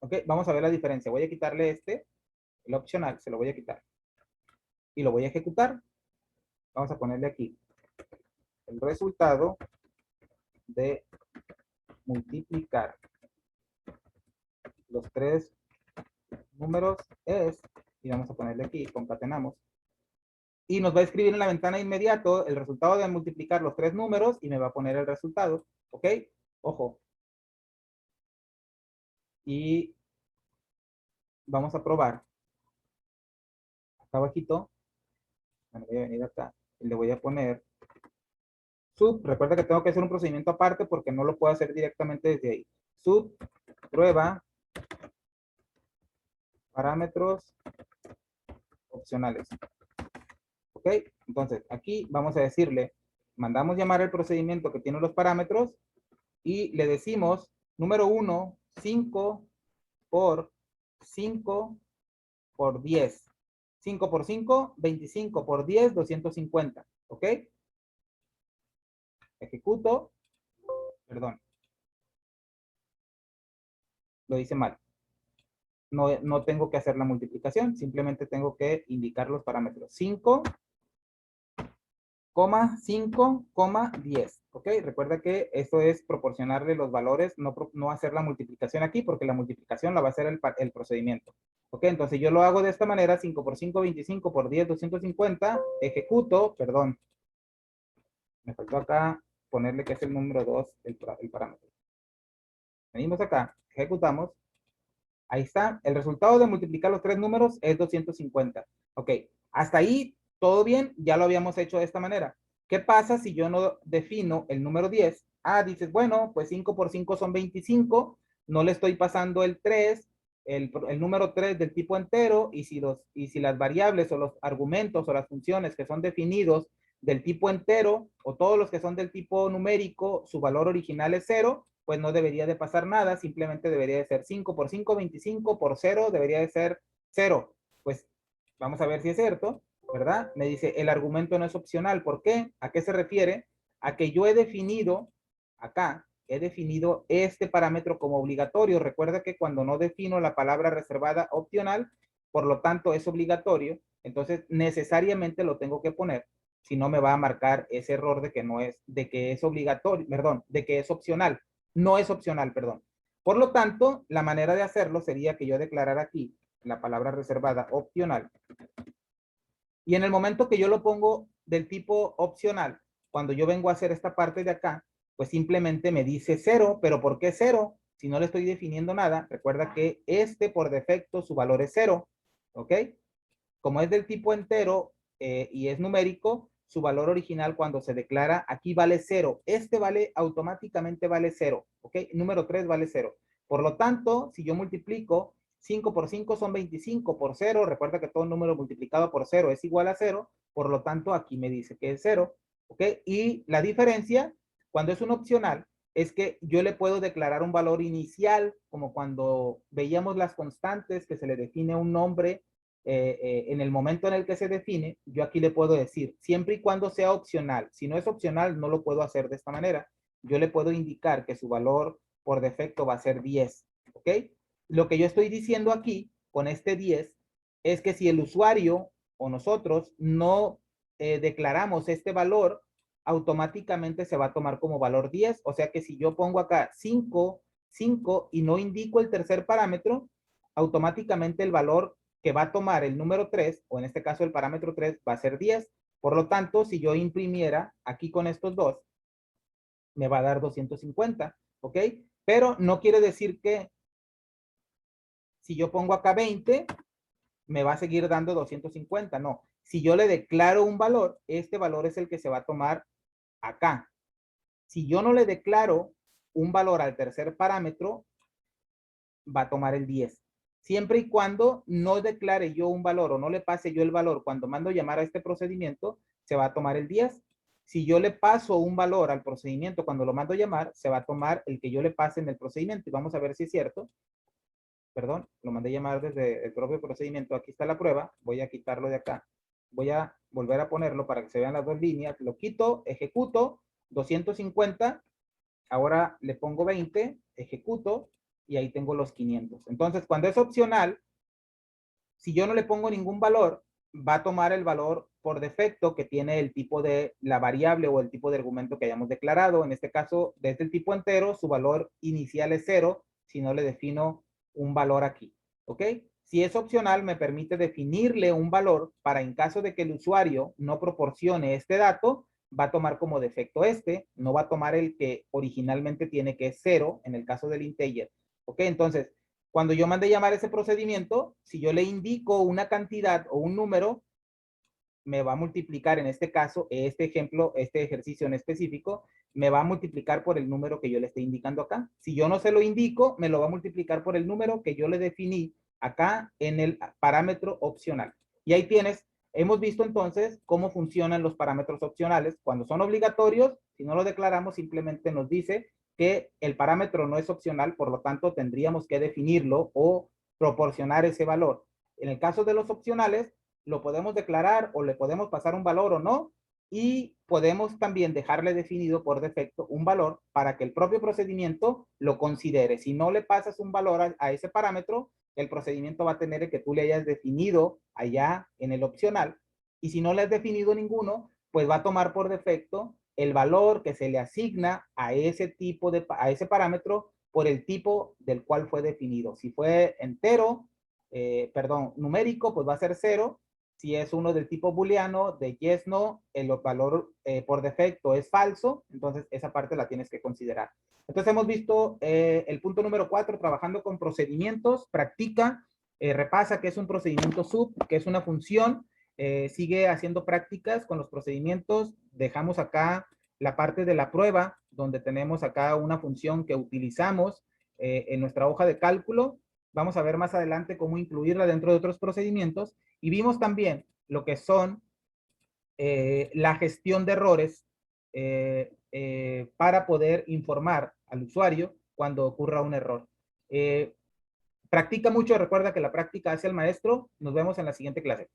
Speaker 1: Ok, vamos a ver la diferencia. Voy a quitarle este, el opcional, se lo voy a quitar. Y lo voy a ejecutar. Vamos a ponerle aquí el resultado de multiplicar los tres números es, y vamos a ponerle aquí, concatenamos, y nos va a escribir en la ventana de inmediato el resultado de multiplicar los tres números y me va a poner el resultado, ¿ok? Ojo. Y vamos a probar. Acá abajito, bueno, voy a venir acá y le voy a poner sub, recuerda que tengo que hacer un procedimiento aparte porque no lo puedo hacer directamente desde ahí. Sub, prueba, parámetros opcionales. ¿Ok? Entonces, aquí vamos a decirle, mandamos llamar el procedimiento que tiene los parámetros y le decimos, número 1, 5 por 5 por 10. 5 por 5, 25 por 10, 250. ¿Ok? Ejecuto, perdón, lo hice mal. No tengo que hacer la multiplicación, simplemente tengo que indicar los parámetros. 5, 5, 10. ¿Ok? Recuerda que esto es proporcionarle los valores, no hacer la multiplicación aquí, porque la multiplicación la va a hacer el procedimiento. ¿Ok? Entonces yo lo hago de esta manera, 5 por 5, 25 por 10, 250. Ejecuto, perdón, me faltó acá ponerle que es el número 2, el parámetro. Venimos acá, ejecutamos. Ahí está. El resultado de multiplicar los tres números es 250. Ok. Hasta ahí, todo bien. Ya lo habíamos hecho de esta manera. ¿Qué pasa si yo no defino el número 10? Ah, dices, bueno, pues 5 por 5 son 25. No le estoy pasando el 3, el número 3 del tipo entero. Y si las variables o los argumentos o las funciones que son definidos del tipo entero o todos los que son del tipo numérico, su valor original es 0, pues no debería de pasar nada, simplemente debería de ser 5 por 5, 25 por 0, debería de ser 0. Pues vamos a ver si es cierto, ¿verdad? Me dice, el argumento no es opcional. ¿Por qué? ¿A qué se refiere? A que yo he definido, acá, he definido este parámetro como obligatorio. Recuerda que cuando no defino la palabra reservada opcional, por lo tanto es obligatorio, entonces necesariamente lo tengo que poner, si no me va a marcar ese error de que no es, de que es obligatorio, perdón, de que es opcional. No es opcional, perdón. Por lo tanto, la manera de hacerlo sería que yo declarara aquí la palabra reservada opcional. Y en el momento que yo lo pongo del tipo opcional, cuando yo vengo a hacer esta parte de acá, pues simplemente me dice 0, pero ¿por qué 0? Si no le estoy definiendo nada, recuerda que este por defecto su valor es 0, ¿ok? Como es del tipo entero y es numérico, su valor original cuando se declara aquí vale 0. Este vale automáticamente vale 0. ¿Ok? Número 3 vale 0. Por lo tanto, si yo multiplico 5 por 5 son 25 por 0. Recuerda que todo número multiplicado por 0 es igual a 0. Por lo tanto, aquí me dice que es 0. ¿Ok? Y la diferencia, cuando es un opcional, es que yo le puedo declarar un valor inicial, como cuando veíamos las constantes que se le define un nombre en el momento en el que se define, yo aquí le puedo decir, siempre y cuando sea opcional. Si no es opcional, no lo puedo hacer de esta manera. Yo le puedo indicar que su valor por defecto va a ser 10. ¿Ok? Lo que yo estoy diciendo aquí con este 10 es que si el usuario o nosotros no declaramos este valor, automáticamente se va a tomar como valor 10. O sea que si yo pongo acá 5, 5 y no indico el tercer parámetro, automáticamente el valor que va a tomar el número 3, o en este caso el parámetro 3, va a ser 10. Por lo tanto, si yo imprimiera aquí con estos dos, me va a dar 250, ¿ok? Pero no quiere decir que si yo pongo acá 20, me va a seguir dando 250, no. Si yo le declaro un valor, este valor es el que se va a tomar acá. Si yo no le declaro un valor al tercer parámetro, va a tomar el 10. Siempre y cuando no declare yo un valor o no le pase yo el valor cuando mando llamar a este procedimiento, se va a tomar el 10. Si yo le paso un valor al procedimiento cuando lo mando llamar, se va a tomar el que yo le pase en el procedimiento. Y vamos a ver si es cierto. Perdón, lo mandé llamar desde el propio procedimiento. Aquí está la prueba. Voy a quitarlo de acá. Voy a volver a ponerlo para que se vean las dos líneas. Lo quito, ejecuto, 250. Ahora le pongo 20, ejecuto, y ahí tengo los 500. Entonces, cuando es opcional, si yo no le pongo ningún valor, va a tomar el valor por defecto que tiene el tipo de la variable o el tipo de argumento que hayamos declarado. En este caso, desde el tipo entero, su valor inicial es 0 si no le defino un valor aquí. ¿Ok? Si es opcional, me permite definirle un valor para en caso de que el usuario no proporcione este dato, va a tomar como defecto este, no va a tomar el que originalmente tiene, que es 0 en el caso del integer. ¿Ok? Entonces, cuando yo mande llamar ese procedimiento, si yo le indico una cantidad o un número, me va a multiplicar, en este caso, este ejemplo, este ejercicio en específico, me va a multiplicar por el número que yo le esté indicando acá. Si yo no se lo indico, me lo va a multiplicar por el número que yo le definí acá en el parámetro opcional. Y ahí tienes, hemos visto entonces cómo funcionan los parámetros opcionales. Cuando son obligatorios, si no lo declaramos, simplemente nos dice que el parámetro no es opcional, por lo tanto tendríamos que definirlo o proporcionar ese valor. En el caso de los opcionales, lo podemos declarar o le podemos pasar un valor o no, y podemos también dejarle definido por defecto un valor para que el propio procedimiento lo considere. Si no le pasas un valor a ese parámetro, el procedimiento va a tener que tú le hayas definido allá en el opcional, y si no le has definido ninguno, pues va a tomar por defecto el valor que se le asigna a ese tipo de, a ese parámetro por el tipo del cual fue definido. Si fue entero, perdón, numérico, pues va a ser 0. Si es uno del tipo booleano, de yes, no, el valor por defecto es falso, entonces esa parte la tienes que considerar. Entonces hemos visto el punto número 4, trabajando con procedimientos, practica, repasa qué es un procedimiento sub, que es una función, sigue haciendo prácticas con los procedimientos. Dejamos acá la parte de la prueba, donde tenemos acá una función que utilizamos en nuestra hoja de cálculo. Vamos a ver más adelante cómo incluirla dentro de otros procedimientos. Y vimos también lo que son la gestión de errores para poder informar al usuario cuando ocurra un error. Practica mucho, recuerda que la práctica hace el maestro. Nos vemos en la siguiente clase.